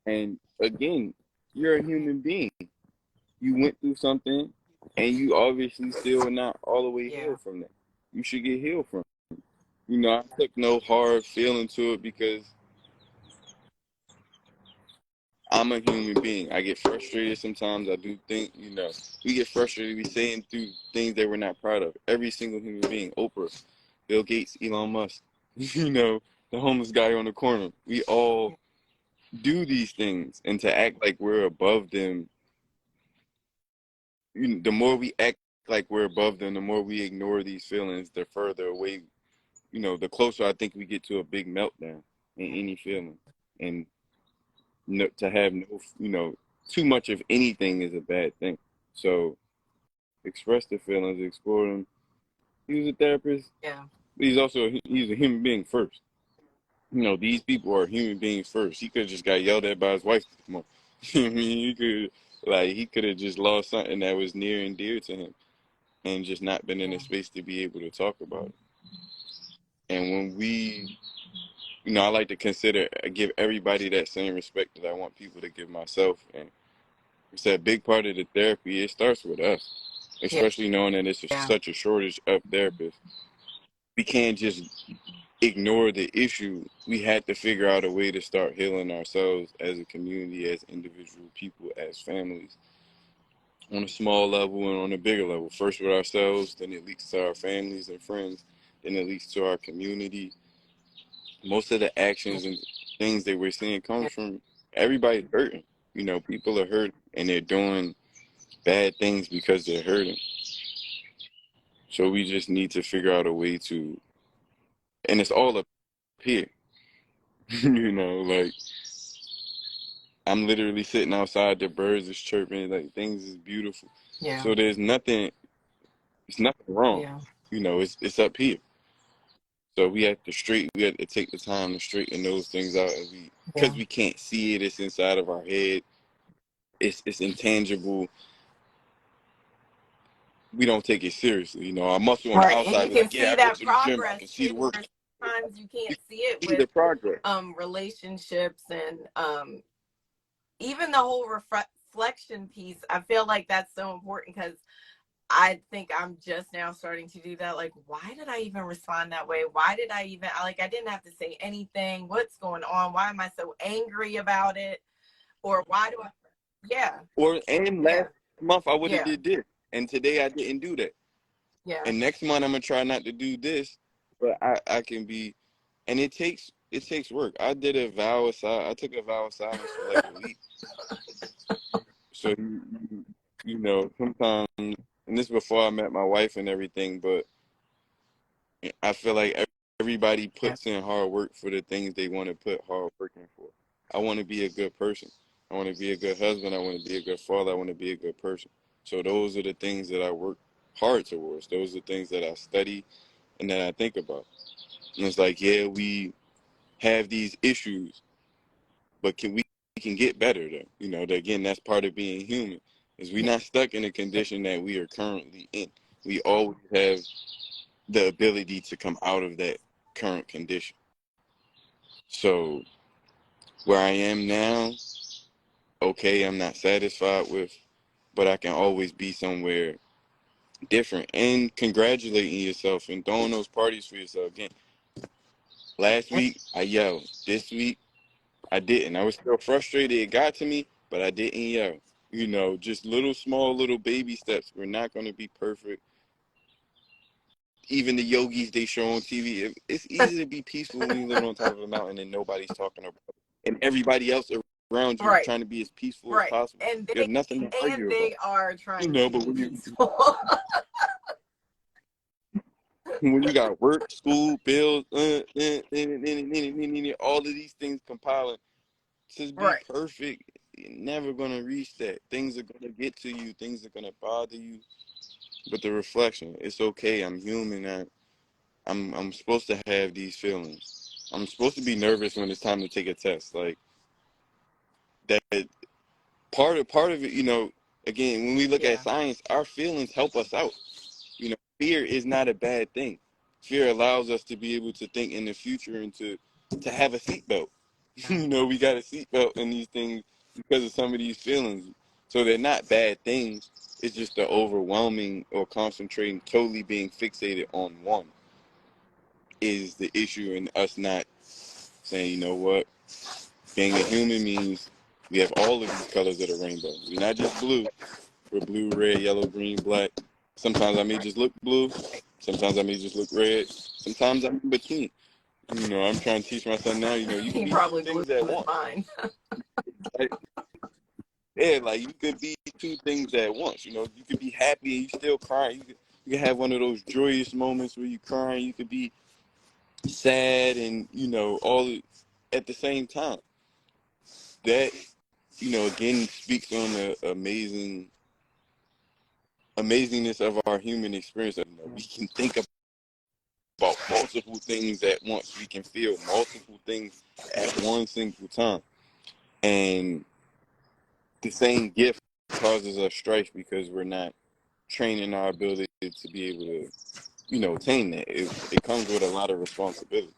C: And again, you're a human being. You went through something, and you obviously still are not all the way
A: Yeah.
C: healed from that. You should get healed from it. I took no hard feeling to it, because I'm a human being. I get frustrated sometimes. I do think, we get frustrated. We saying through things that we're not proud of. Every single human being, Oprah, Bill Gates, Elon Musk, the homeless guy on the corner. We all do these things, and to act like we're above them. The more we act like we're above them, the more we ignore these feelings, the further away, the closer I think we get to a big meltdown in any feeling. And no, to have no, too much of anything is a bad thing. So express the feelings, explore them. He was a therapist.
A: Yeah.
C: He's a human being first. These people are human beings first. He could have just got yelled at by his wife. Come on. I mean, he could have just lost something that was near and dear to him, and just not been in a
A: Yeah.
C: space to be able to talk about it. And when I like to give everybody that same respect that I want people to give myself. And it's a big part of the therapy. It starts with us,
A: Yeah.
C: especially knowing that it's
A: Yeah.
C: such a shortage of therapists. We can't just ignore the issue. We had to figure out a way to start healing ourselves as a community, as individual people, as families, on a small level and on a bigger level. First with ourselves, then it leaks to our families and friends, then it leaks to our community. Most of the actions and things that we're seeing comes from everybody hurting. People are hurting, and they're doing bad things because they're hurting. So we just need to figure out a way to, and it's all up here, like I'm literally sitting outside, the birds is chirping, like things is beautiful.
A: Yeah.
C: So there's nothing, it's nothing wrong.
A: Yeah.
C: It's up here. So we have to take the time to straighten those things out, and because
A: Yeah.
C: we can't see it, it's inside of our head. It's intangible. We don't take it seriously. Our muscle on the
A: Right. And
C: outside
A: you
C: be
A: can
C: like, yeah,
A: see
C: I go
A: that
C: to the gym, I
A: progress
C: can see
A: too,
C: the work,
A: where sometimes you
C: you
A: can't see it
C: see
A: with
C: the progress.
A: relationships and even the whole reflection piece. I feel like that's so important because I think I'm just now starting to do that. Like, why did I even respond that way? Why did I even, I didn't have to say anything. What's going on? Why am I so angry about it? Or why do I, yeah,
C: And
A: yeah,
C: last month I would have
A: yeah,
C: did this, and today I didn't do that.
A: yeah,
C: And next month I'm gonna try not to do this, but I can be, and it takes work. I took a vow of silence for like a week. So sometimes, and this before I met my wife and everything, but I feel like everybody
A: yeah,
C: puts in hard work for the things they want to put hard work in for. I want to be a good person. I want to be a good husband. I want to be a good father. I want to be a good person. So those are the things that I work hard towards. Those are the things that I study and that I think about. And it's like, yeah, we have these issues, but we can get better though. Again, that's part of being human. Is we
A: yeah,
C: not stuck in a condition that we are currently in. We always have the ability to come out of that current condition. So where I am now, okay, I'm not satisfied with, but I can always be somewhere different. And congratulating yourself and throwing those parties for yourself. Again, last week I yelled. This week I didn't. I was still frustrated. It got to me, but I didn't yell. Just little baby steps. We're not going to be perfect. Even the yogis they show on TV, it's easy to be peaceful when you live on top of a mountain and nobody's talking about it. And everybody else around you is
A: right,
C: trying to be as peaceful as
A: right.
C: possible.
A: And
C: You have nothing to argue about.
A: they are trying to
C: But
A: be
C: when
A: peaceful.
C: you got work, school, bills, all of these things compiling, to be
A: Right.
C: perfect, you're never gonna reach that. Things are gonna get to you. Things are gonna bother you. But the reflection, it's okay. I'm human. I'm supposed to have these feelings. I'm supposed to be nervous when it's time to take a test. Like that part of it, again, when we look at
A: Yeah.
C: science, our feelings help us out. Fear is not a bad thing. Fear allows us to be able to think in the future and to have a seatbelt. We got a seatbelt in these things because of some of these feelings. So they're not bad things. It's just the overwhelming or concentrating, totally being fixated on one is the issue, and us not saying, you know what, being a human means we have all of these colors of the rainbow. We're not just blue. We're blue, red, yellow, green, black. Sometimes I may just look blue. Sometimes I may just look red. Sometimes I'm in between. I'm trying to teach my son now, you can
A: He
C: be two
A: probably blew
C: things at
A: his
C: once.
A: mind.
C: Like, yeah, like you could be two things at once. You could be happy and you still crying. You could have one of those joyous moments where you crying. You could be sad and, all at the same time. That, again speaks on the amazingness of our human experience. We can think about multiple things at once. We can feel multiple things at one single time. And the same gift causes us strife because we're not training our ability to be able to, attain that. It comes with a lot of responsibility.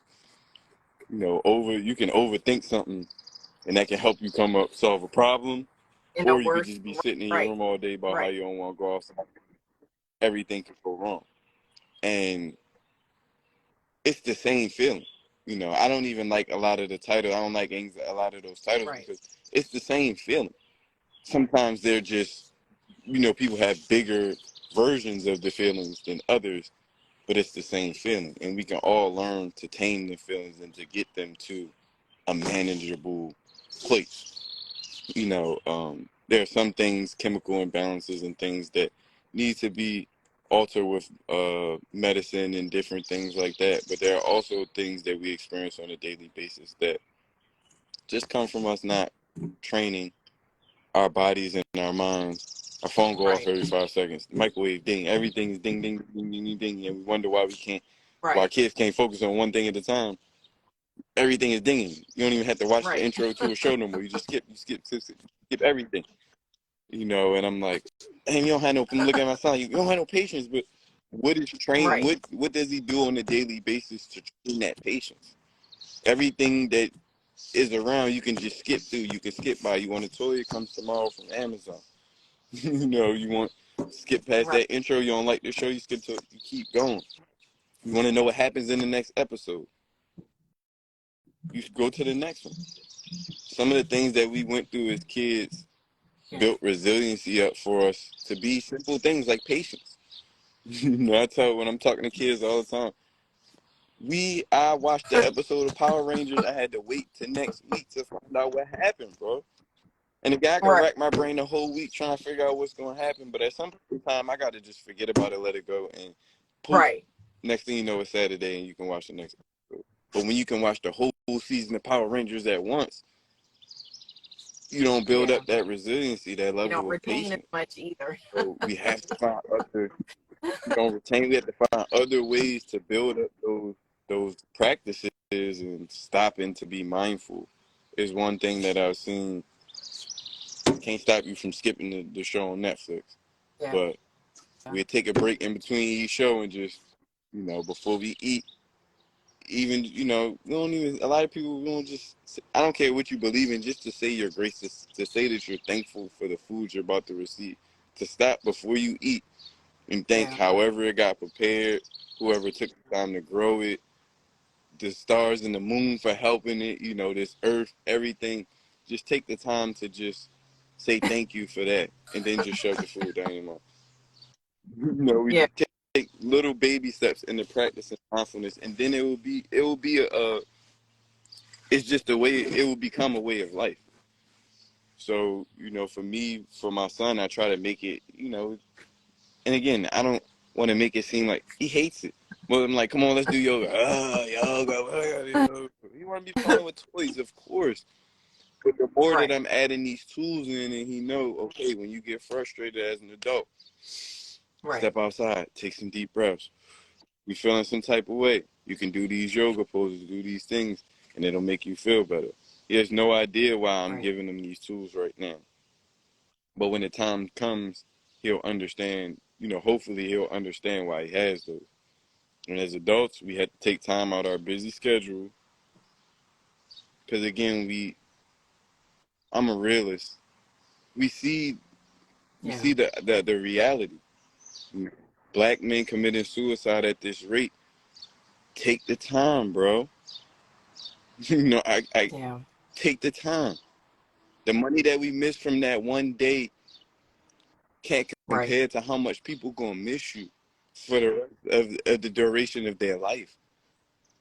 C: You can overthink something and that can help you solve a problem,
A: In a
C: or you could
A: worse,
C: just be sitting in your
A: right,
C: room all day about how
A: right.
C: you don't want to go outside. Everything could go wrong. And it's the same feeling. I don't even like a lot of the titles. I don't like a lot of those titles
A: Right.
C: because it's the same feeling. Sometimes they're just, people have bigger versions of the feelings than others, but it's the same feeling. And we can all learn to tame the feelings and to get them to a manageable place. There are some things, chemical imbalances and things that need to be altered with medicine and different things like that. But there are also things that we experience on a daily basis that just come from us not training our bodies and our minds. Our phone go off
A: Right.
C: every 5 seconds. The microwave ding. Everything is ding, ding, ding, ding, ding, ding. And we wonder why why
A: Right.
C: kids can't focus on one thing at a time. Everything is dinging. You don't even have to watch the
A: Right.
C: intro to a show no more. You just skip everything. And I'm like, damn, you don't have no. I'm looking at my son. You don't have no patience. But what is train?
A: Right.
C: What does he do on a daily basis to train that patience? Everything that is around, you can just skip through. You can skip by. You want a toy? It comes tomorrow from Amazon. You want skip past
A: Right.
C: that intro. You don't like the show. You skip to it. You keep going. You want to know what happens in the next episode. You go to the next one. Some of the things that we went through as kids
A: Yeah.
C: built resiliency up for us to be simple things like patience. I tell when I'm talking to kids all the time, I watched the episode of Power Rangers. I had to wait till next week to find out what happened, bro. And the guy can
A: Right.
C: rack my brain the whole week trying to figure out what's going to happen. But at some point in time, I got to just forget about it, let it go, and poof.
A: Right.
C: Next thing you know, it's Saturday, and you can watch the next episode. But when you can watch the whole season of Power Rangers at once, you don't build
A: Yeah.
C: up that resiliency, that
A: You don't
C: level of
A: retain as
C: patience.
A: much either.
C: So we have to find other. We don't retain. We have to find other ways to build up those practices and stopping to be mindful. Is one thing that I've seen. Can't stop you from skipping the show on Netflix,
A: Yeah.
C: but we take a break in between each show and just before we eat. Even we don't even. A lot of people, we don't just. I don't care what you believe in. Just to say your grace, to say that you're thankful for the food you're about to receive. To stop before you eat and thank
A: Yeah.
C: however it got prepared, whoever took the time to grow it, the stars and the moon for helping it, this earth, everything. Just take the time to just say thank you for that, and then just shove the food down your mouth. We
A: Yeah.
C: just take little baby steps in the practice of mindfulness, and then it will be it's just a way. It will become a way of life. So for me, for my son, I try to make it. And again, I don't want to make it seem like he hates it. But I'm like, come on, let's do yoga. Yoga. You want to be playing with toys, of course. But the more that
A: Right.
C: I'm adding these tools in, and he know, okay, when you get frustrated as an adult,
A: Right.
C: step outside, take some deep breaths. You feeling some type of way, you can do these yoga poses, do these things, and it'll make you feel better. He has no idea why I'm
A: Right.
C: giving him these tools right now. But when the time comes, he'll understand, hopefully he'll understand why he has those. And as adults, we had to take time out our busy schedule. Because again, I'm a realist. We see we
A: Yeah.
C: see the reality. Black men committing suicide at this rate. Take the time, bro. I
A: Yeah.
C: take the time. The money that we miss from that one day can't
A: Right.
C: compare to how much people gonna miss you for the rest of the duration of their life.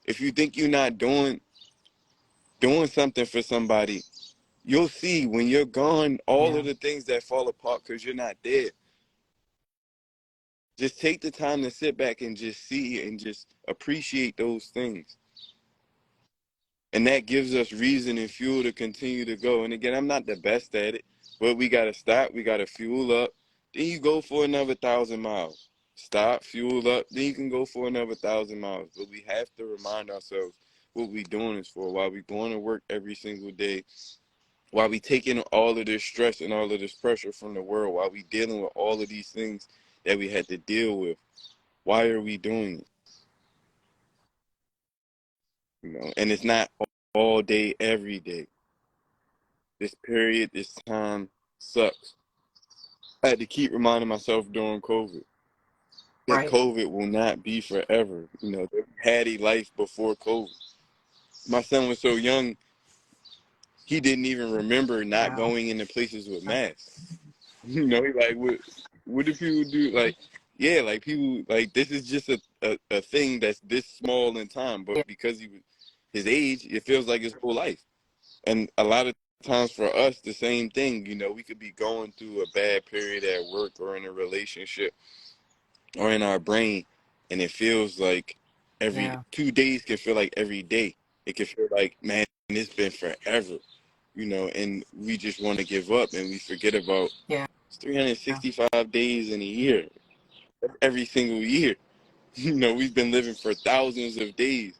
C: If you think you're not doing something for somebody, you'll see when you're gone all
A: Yeah.
C: of the things that fall apart because you're not there. Just take the time to sit back and just see and just appreciate those things. And that gives us reason and fuel to continue to go. And again, I'm not the best at it, but we got to stop. We got to fuel up. Then you go for another 1,000 miles. Stop, fuel up. Then you can go for another 1,000 miles. But we have to remind ourselves what we doing this for. Why we going to work every single day. Why we taking all of this stress and all of this pressure from the world. Why we dealing with all of these things that we had to deal with. Why are we doing it? And it's not all day, every day. This period, this time sucks. I had to keep reminding myself during COVID that
A: Right.
C: COVID will not be forever. They had a life before COVID. My son was so young, he didn't even remember not
A: Wow.
C: going into places with masks. He like, what do people do? Like, yeah, like people, like this is just a thing that's this small in time, but
A: Yeah.
C: because his age, it feels like his whole life. And a lot of times for us, the same thing. We could be going through a bad period at work or in a relationship or in our brain, and it feels like every
A: Yeah.
C: 2 days can feel like every day. It can feel like, man, it's been forever. and we just want to give up and we forget about
A: Yeah.
C: it's 365 days in a year, every single year. We've been living for thousands of days,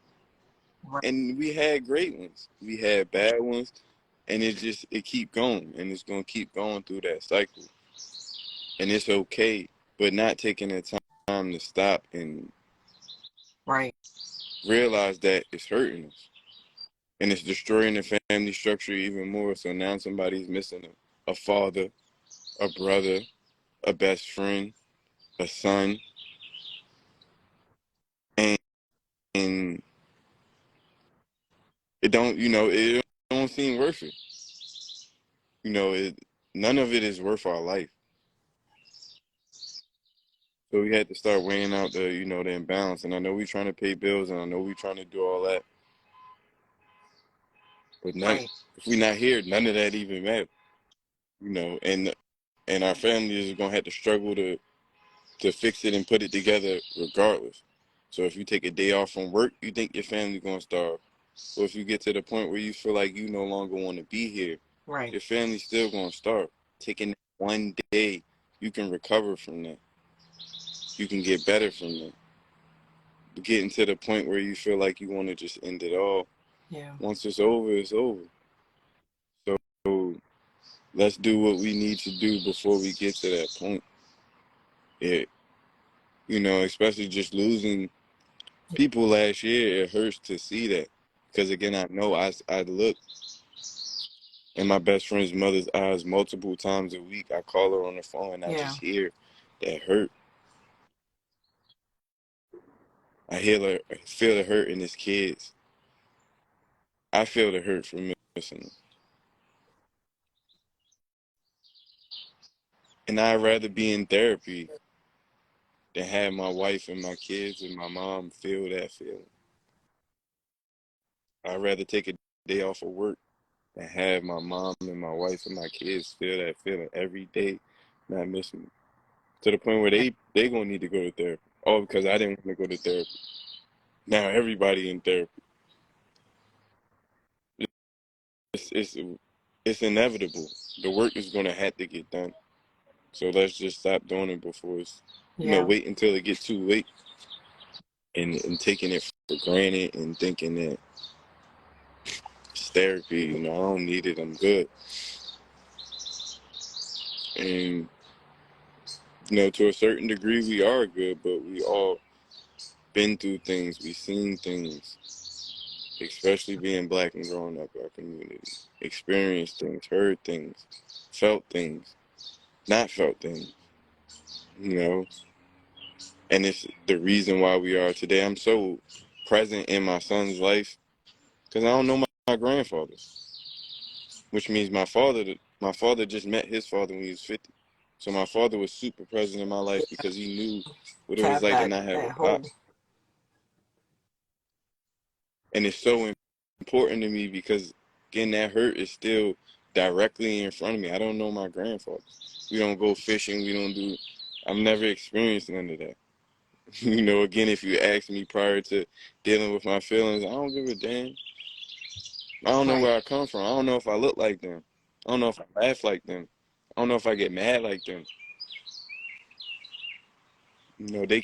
A: Right.
C: and we had great ones, we had bad ones, and it keep going, and it's gonna keep going through that cycle, and it's okay, but not taking the time to stop and
A: Right.
C: realize that it's hurting us and it's destroying the family structure even more. So now somebody's missing a father, a brother, a best friend, a son, and, and it don't seem worth it. None of it is worth our life. So we had to start weighing out the imbalance. And I know we're trying to pay bills, and I know we're trying to do all that, but
A: Right.
C: if we're not here, none of that even matters. And our family is gonna have to struggle to fix it and put it together regardless. So if you take a day off from work, you think your family's gonna starve. So if you get to the point where you feel like you no longer want to be here,
A: Right.
C: your family's still gonna starve. Taking one day, you can recover from that. You can get better from that. Getting to the point where you feel like you want to just end it all.
A: Yeah.
C: Once it's over, it's over. So let's do what we need to do before we get to that point. It, especially just losing people last year, it hurts to see that. Because again, I know I look in my best friend's mother's eyes multiple times a week. I call her on the phone and I
A: Yeah.
C: just hear that hurt. I feel the hurt in his kids. I feel the hurt from missing them. And I'd rather be in therapy than have my wife and my kids and my mom feel that feeling. I'd rather take a day off of work than have my mom and my wife and my kids feel that feeling every day, not missing me. To the point where
A: Yeah.
C: they gonna need to go to therapy. All because I didn't want to go to therapy. Now everybody in therapy. It's it's inevitable. The work is gonna have to get done. So let's just stop doing it before it's
A: Yeah.
C: wait until it gets too late and taking it for granted and thinking that it's therapy, I don't need it, I'm good. And to a certain degree we are good, but we all been through things, we seen things, especially being black and growing up in our community. Experienced things, heard things, felt things, not felt things, you know. And it's the reason why we are today. I'm so present in my son's life because I don't know my grandfather, which means my father just met his father when he was 50. So my father was super present in my life because he knew what it
A: To
C: was
A: have
C: like to
A: that
C: not have a
A: that
C: pop.
A: whole.
C: And it's so important to me because, again, that hurt is still directly in front of me. I don't know my grandfather. We don't go fishing. I've never experienced none of that. Again, if you ask me prior to dealing with my feelings, I don't give a damn. I don't know
A: Right.
C: where I come from. I don't know if I look like them. I don't know if I laugh like them. I don't know if I get mad like them. They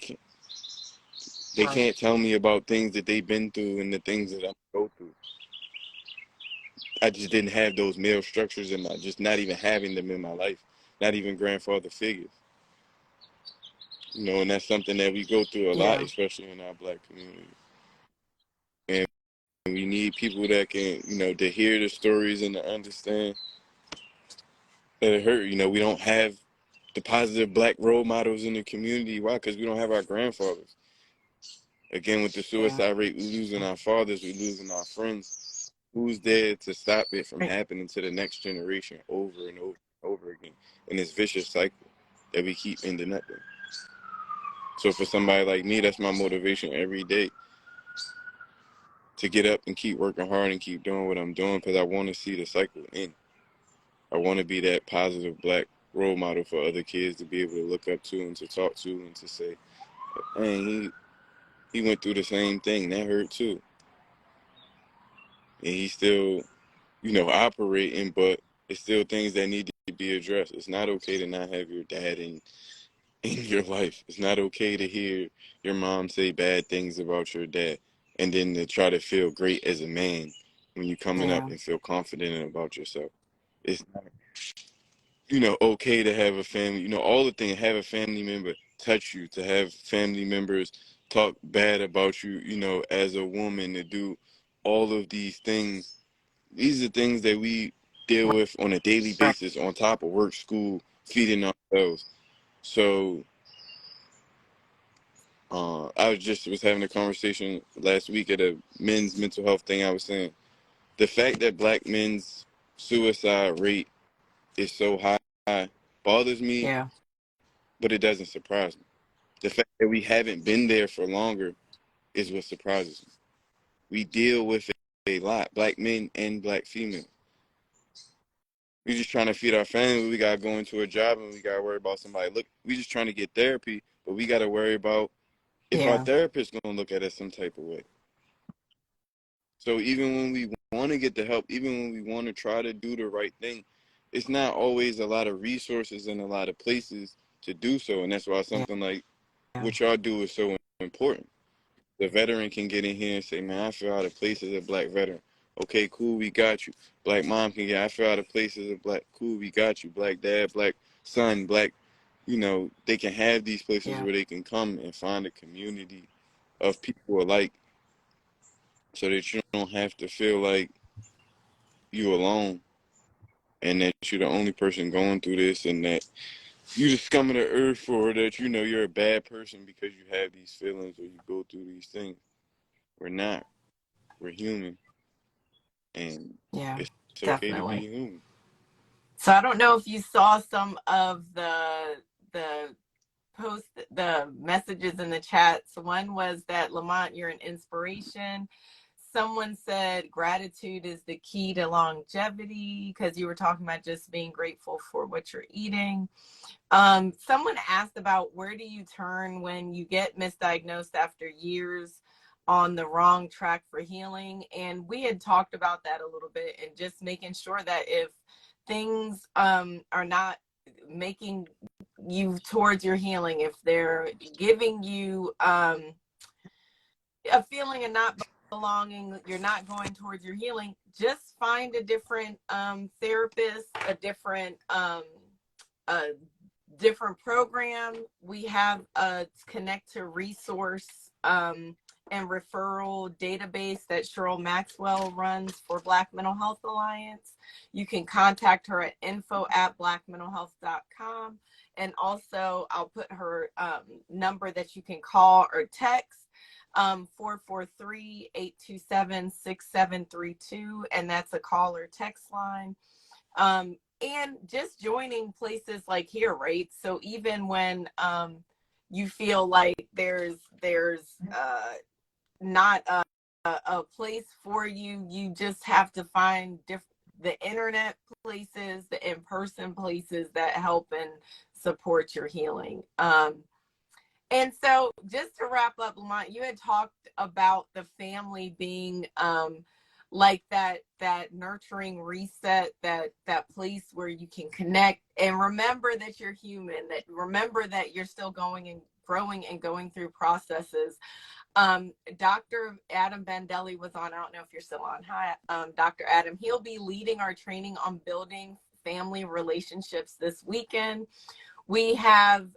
A: Right.
C: can't tell me about things that they've been through and the things that I'm go through. I just didn't have those male structures in my, just not even having them in my life, not even grandfather figures. And that's something that we go through a lot,
A: Yeah.
C: especially in our black community. And we need people that can, to hear the stories and to understand that it hurt. We don't have the positive black role models in the community. Why? Because we don't have our grandfathers. Again, with the
A: Yeah.
C: suicide rate, we're losing our fathers, we're losing our friends. Who's there to stop it from
A: Right.
C: happening to the next generation over and over and over again in this vicious cycle that we keep ending up in? So for somebody like me, that's my motivation every day to get up and keep working hard and keep doing what I'm doing because I want to see the cycle end. I want to be that positive black role model for other kids to be able to look up to and to talk to and to say, man, he went through the same thing. That hurt too. And he still, operating, but it's still things that need to be addressed. It's not okay to not have your dad in your life. It's not okay to hear your mom say bad things about your dad and then to try to feel great as a man when you're coming up
A: Yeah.
C: and feel confident about yourself. It's not, okay to have a family, all the things, have a family member touch you, to have family members talk bad about you, as a woman, to do all of these things. These are things that we deal with on a daily
A: Right.
C: basis on top of work, school, feeding ourselves. So I was having a conversation last week at a men's mental health thing. I was saying the fact that black men's suicide rate is so high bothers me,
A: Yeah.
C: but it doesn't surprise me. The fact that we haven't been there for longer is what surprises me. We deal with it a lot, black men and black females. We just trying to feed our family. We gotta go into a job and we gotta worry about somebody. Look, we just trying to get therapy, but we gotta worry about if our
A: Yeah.
C: therapist gonna look at us some type of way. So even when we want to get the help, even when we want to try to do the right thing, it's not always a lot of resources and a lot of places to do so. And that's why
A: Yeah.
C: something like what y'all do is so important. The veteran can get in here and say, man, I feel out of place as a black veteran. Okay, cool, we got you. Black mom can get, I feel out of place as a black, cool, we got you. Black dad, black son, black, they can have these places
A: Yeah.
C: where they can come and find a community of people alike so that you don't have to feel like you alone and that you're the only person going through this and that you just scum of the earth or that you're a bad person because you have these feelings or you go through these things. We're not. We're human and
A: Yeah.
C: it's okay to be
A: Definitely.
C: human.
A: So I don't know if you saw some of the post the messages in the chats. One was that Lamont, you're an inspiration. Someone said gratitude is the key to longevity because you were talking about just being grateful for what you're eating. Someone asked about where do you turn when you get misdiagnosed after years on the wrong track for healing. And we had talked about that a little bit and just making sure that if things are not making you towards your healing, if they're giving you a feeling of not belonging, you're not going towards your healing, just find a different therapist, a different program. We have a connect to resource and referral database that Cheryl Maxwell runs for Black Mental Health Alliance. You can contact her at info@blackmentalhealth.com. And also I'll put her number that you can call or text 443-827-6732. And that's a call or text line. And just joining places like here, right? So even when you feel like there's not a place for you, you just have to find the internet places, the in-person places that help and support your healing. And so just to wrap up, Lamont, you had talked about the family being like that nurturing reset, that place where you can connect and remember that you're human, that remember that you're still going and growing and going through processes. Dr. Adam Bandelli was on. I don't know if you're still on. Hi, Dr. Adam. He'll be leading our training on building family relationships this weekend. We have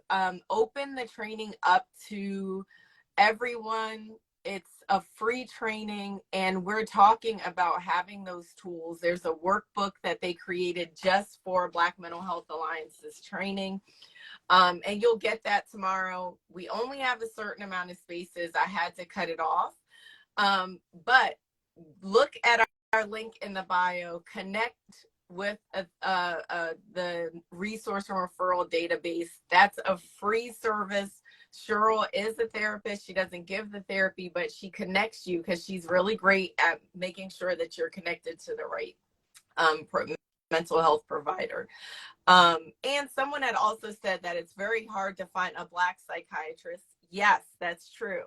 A: opened the training up to everyone. It's a free training, and we're talking about having those tools. There's a workbook that they created just for Black Mental Health Alliance's training. And you'll get that tomorrow. We only have a certain amount of spaces. I had to cut it off. But look at our link in the bio, connect with the resource and referral database. That's a free service. Cheryl is a therapist. She doesn't give the therapy, but she connects you because she's really great at making sure that you're connected to the right mental health provider. And someone had also said that it's very hard to find a Black psychiatrist. Yes, that's true.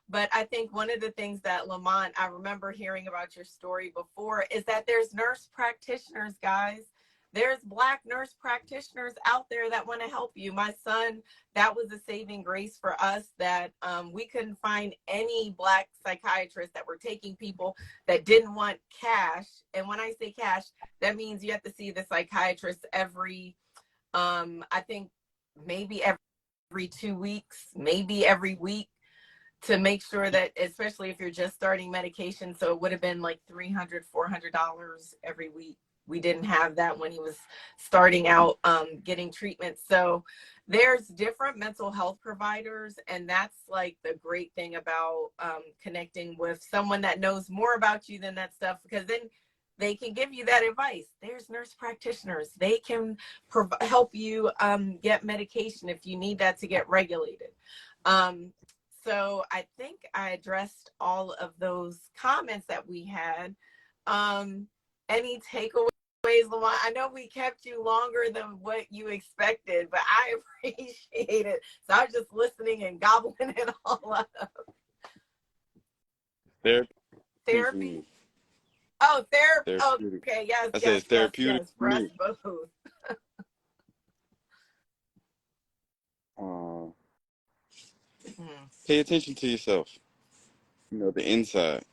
A: But I think one of the things that Lamont, I remember hearing about your story before, is that there's nurse practitioners, guys. There's Black nurse practitioners out there that want to help you. My son, that was a saving grace for us, that we couldn't find any Black psychiatrists that were taking people that didn't want cash. And when I say cash, that means you have to see the psychiatrist every, I think maybe every 2 weeks, maybe every week, to make sure that, especially if you're just starting medication. So it would have been like $300, $400 every week. We didn't have that when he was starting out getting treatment. So there's different mental health providers, and that's like the great thing about connecting with someone that knows more about you than that stuff, because then they can give you that advice. There's nurse practitioners. They can help you get medication if you need that to get regulated. So I think I addressed all of those comments that we had. Any takeaways, Lamont? I know we kept you longer than what you expected, but I appreciate it. So I was just listening and gobbling it all up. Therapy? Oh, therapy. Okay, yes,
C: I said
A: yes,
C: it's therapeutic
A: yes, for
C: for
A: us
C: me.
A: both.
C: Pay attention to yourself. You know, the inside.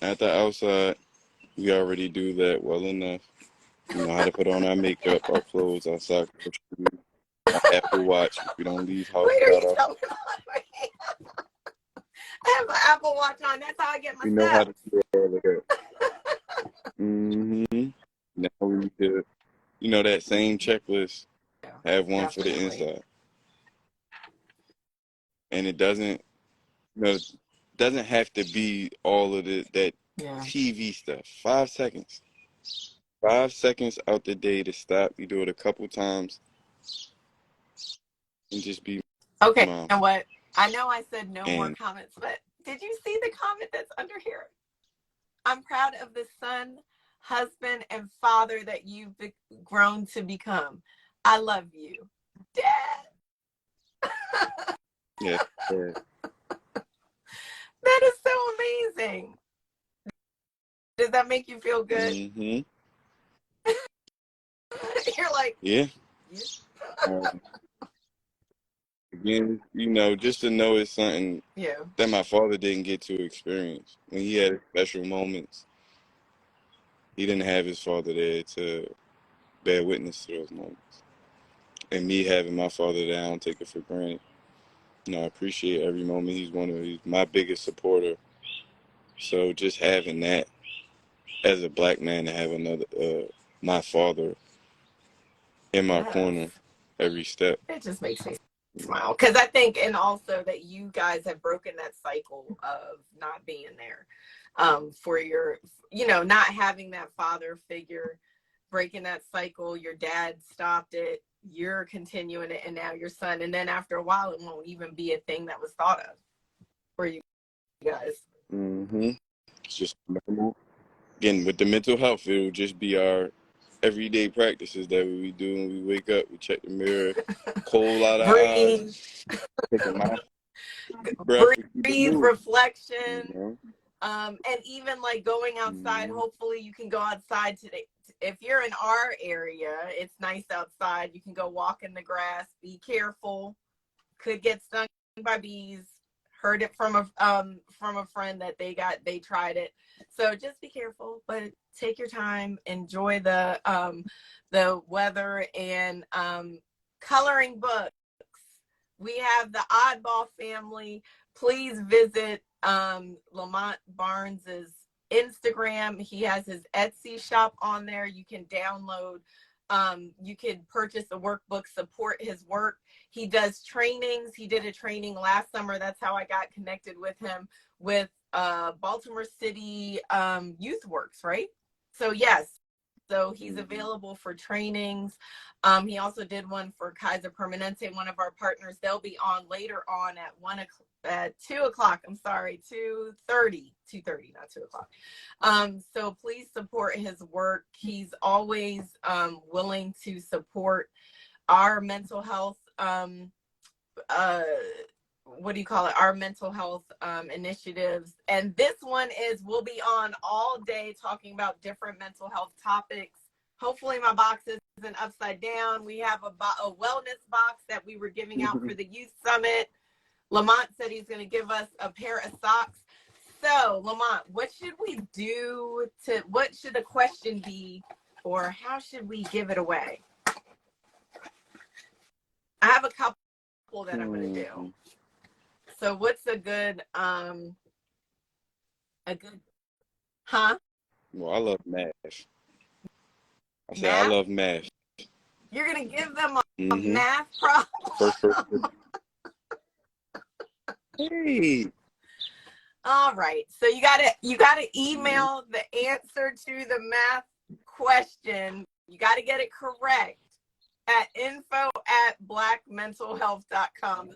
C: At the outside, we already do that well enough. You know how to put on our makeup, our clothes, our socks, our shoes, our Apple Watch. If we don't leave house
A: Wait, are
C: without
A: you
C: our,
A: telling me? I have an Apple Watch on. That's how I get my
C: we know how to
A: steps.
C: do all of that. Mm-hmm. Now we need to, you know, that same checklist,
A: Yeah,
C: have one for the
A: definitely.
C: inside. And it doesn't, you know, doesn't have to be all of that
A: Yeah.
C: TV stuff. 5 seconds. 5 seconds out the day to stop. You do it a couple times and just be
A: Okay, you
C: mom.
A: know what? I know I said no more
C: And
A: comments, but did you see the comment that's under here? I'm proud of the son, husband, and father that you've grown to become. I love you, Dad.
C: yeah, yeah.
A: That is so amazing. Does that make you feel good?
C: Mm-hmm.
A: You're like,
C: Yeah.
A: yeah.
C: Again, you know, just to know it's something
A: Yeah.
C: that my father didn't get to experience. When he had special moments, he didn't have his father there to bear witness to those moments. And me having my father there, I don't take it for granted. You know, I appreciate every moment. He's my biggest supporter. So just having that as a Black man, to have another, my father in my corner
A: Yes.
C: every step.
A: It just makes me smile, because I think, and also that you guys have broken that cycle of not being there for your, not having that father figure, breaking that cycle. Your dad stopped it, you're continuing it, and now your son. And then after a while, it won't even be a thing that was thought of for you guys.
C: Mm-hmm. It's just normal. Again, with the mental health, it will just be our everyday practices that we do when we wake up. We check the mirror, cold out our eyes,
A: Breathe,
C: take a mindful breath, and keep it
A: breathe,
C: moving. You
A: reflection.
C: know?
A: And even like going outside,
C: Mm-hmm.
A: hopefully you can go outside today. If you're in our area, it's nice outside. You can go walk in the grass. Be careful. Could get stung by bees. Heard it from a friend that they tried it. So just be careful, but take your time. Enjoy the weather, and coloring books. We have the Oddball Family. Please visit Lamont Barnes's Instagram. He has his Etsy shop on there. You can download, you can purchase a workbook, support his work. He does trainings. He did a training last summer. That's how I got connected with him, with Baltimore City Youth Works, right? So yes, so he's available for trainings. He also did one for Kaiser Permanente, one of our partners. They'll be on later on at 2 o'clock. I'm sorry, 2:30, not 2 o'clock. So please support his work. He's always willing to support our mental health what do you call it, our mental health initiatives. And this one is, we'll be on all day talking about different mental health topics. Hopefully my box isn't upside down. We have a wellness box that we were giving out for the youth summit. Lamont said he's going to give us a pair of socks. So Lamont, what should we do what should the question be, or how should we give it away? I have a couple that I'm going to do. So what's a good, huh?
C: Well, I love MASH. I said
A: Math?
C: I love MASH.
A: You're going to give them a math problem?
C: First person. Hey.
A: All right. So you gotta email the answer to the math question. You got to get it correct at info@blackmentalhealth.com.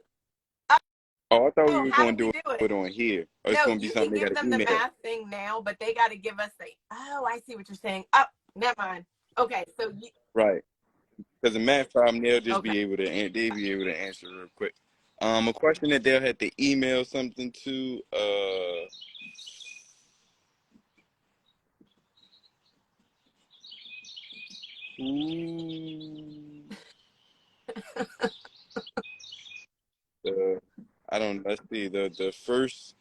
C: Oh, I thought we were
A: How
C: going
A: do
C: to
A: we
C: do it on here. Oh, it's going to be something they
A: give
C: got to
A: them the
C: email.
A: math thing now, but they got to give us I see what you're saying. Oh, never mind. Okay, so
C: Right. Because the math problem, they'll just be able to answer real quick. A question that they'll have to email something to. I don't. Let's see. The first.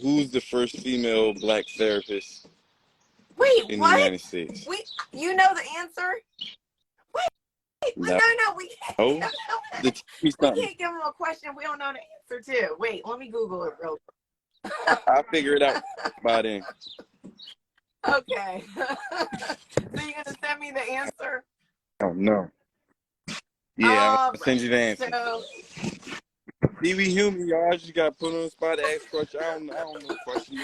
C: Who's the first female black therapist in the United States?
A: You know the answer? No, we can't.
C: Oh,
A: We can't give them a question we don't know the answer to. Wait, let me Google it real quick.
C: I'll figure it out by then.
A: Okay. So you're gonna send me the answer?
C: Oh no. Yeah, I'll send you the answer.
A: So,
C: See, we human, y'all. I just got put on the spot to ask questions. I don't know questions.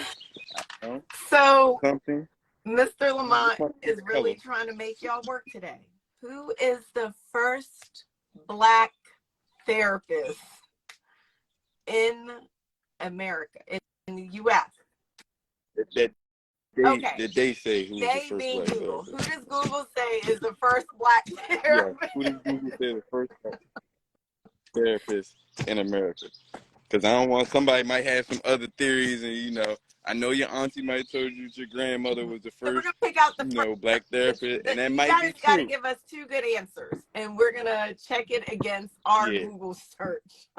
A: So
C: something.
A: Mr. Lamont is really trying to make y'all work today. Who is the first black therapist in America, in the U.S.?
C: Did they say who's the first black
A: Google.
C: therapist?
A: Who does Google say is the first black therapist?
C: Yeah, who does Google say the first therapist in America? Because I don't want, somebody might have some other theories, and I know your auntie might have told you that your grandmother was the first,
A: we're gonna pick out the
C: black therapist, and that might be true. You guys
A: got to give us two good answers, and we're gonna check it against our Google search.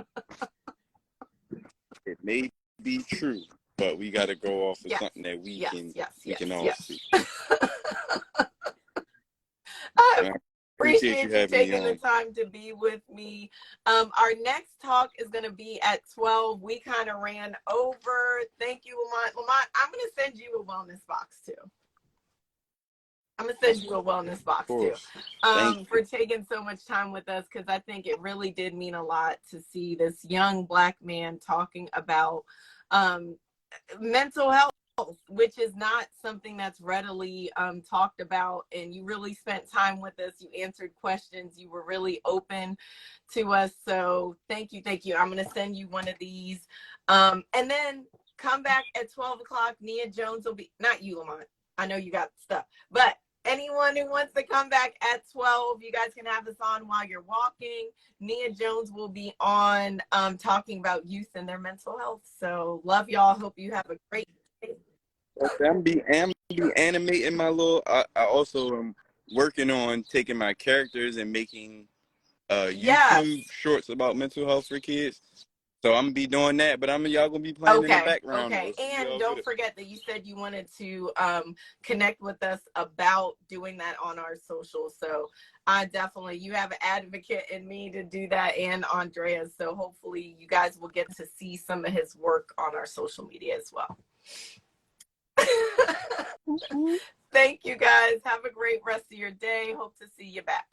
C: It may be true, but we got to go off of something that we can all see. I appreciate you taking the
A: time to be with me. Our next talk is going to be at 12. We kind of ran over. Thank you, Lamont. Lamont, I'm going to send you a wellness box too. For taking so much time with us, because I think it really did mean a lot to see this young black man talking about mental health, which is not something that's readily talked about. And you really spent time with us. You answered questions. You were really open to us. So thank you. I'm going to send you one of these. And then come back at 12 o'clock. Nia Jones will be, not you, Lamont. I know you got stuff, but anyone who wants to come back at 12, you guys can have us on while you're walking. Nia Jones will be on talking about youth and their mental health. So love y'all. Hope you have a great day.
C: I'm be animating my little. I also am working on taking my characters and making YouTube shorts about mental health for kids. So I'm gonna be doing that, but y'all gonna be playing in the background.
A: Okay. And don't forget that you said you wanted to connect with us about doing that on our socials. So you have an advocate in me to do that, and Andrea. So hopefully you guys will get to see some of his work on our social media as well. Thank you guys. Have a great rest of your day. Hope to see you back.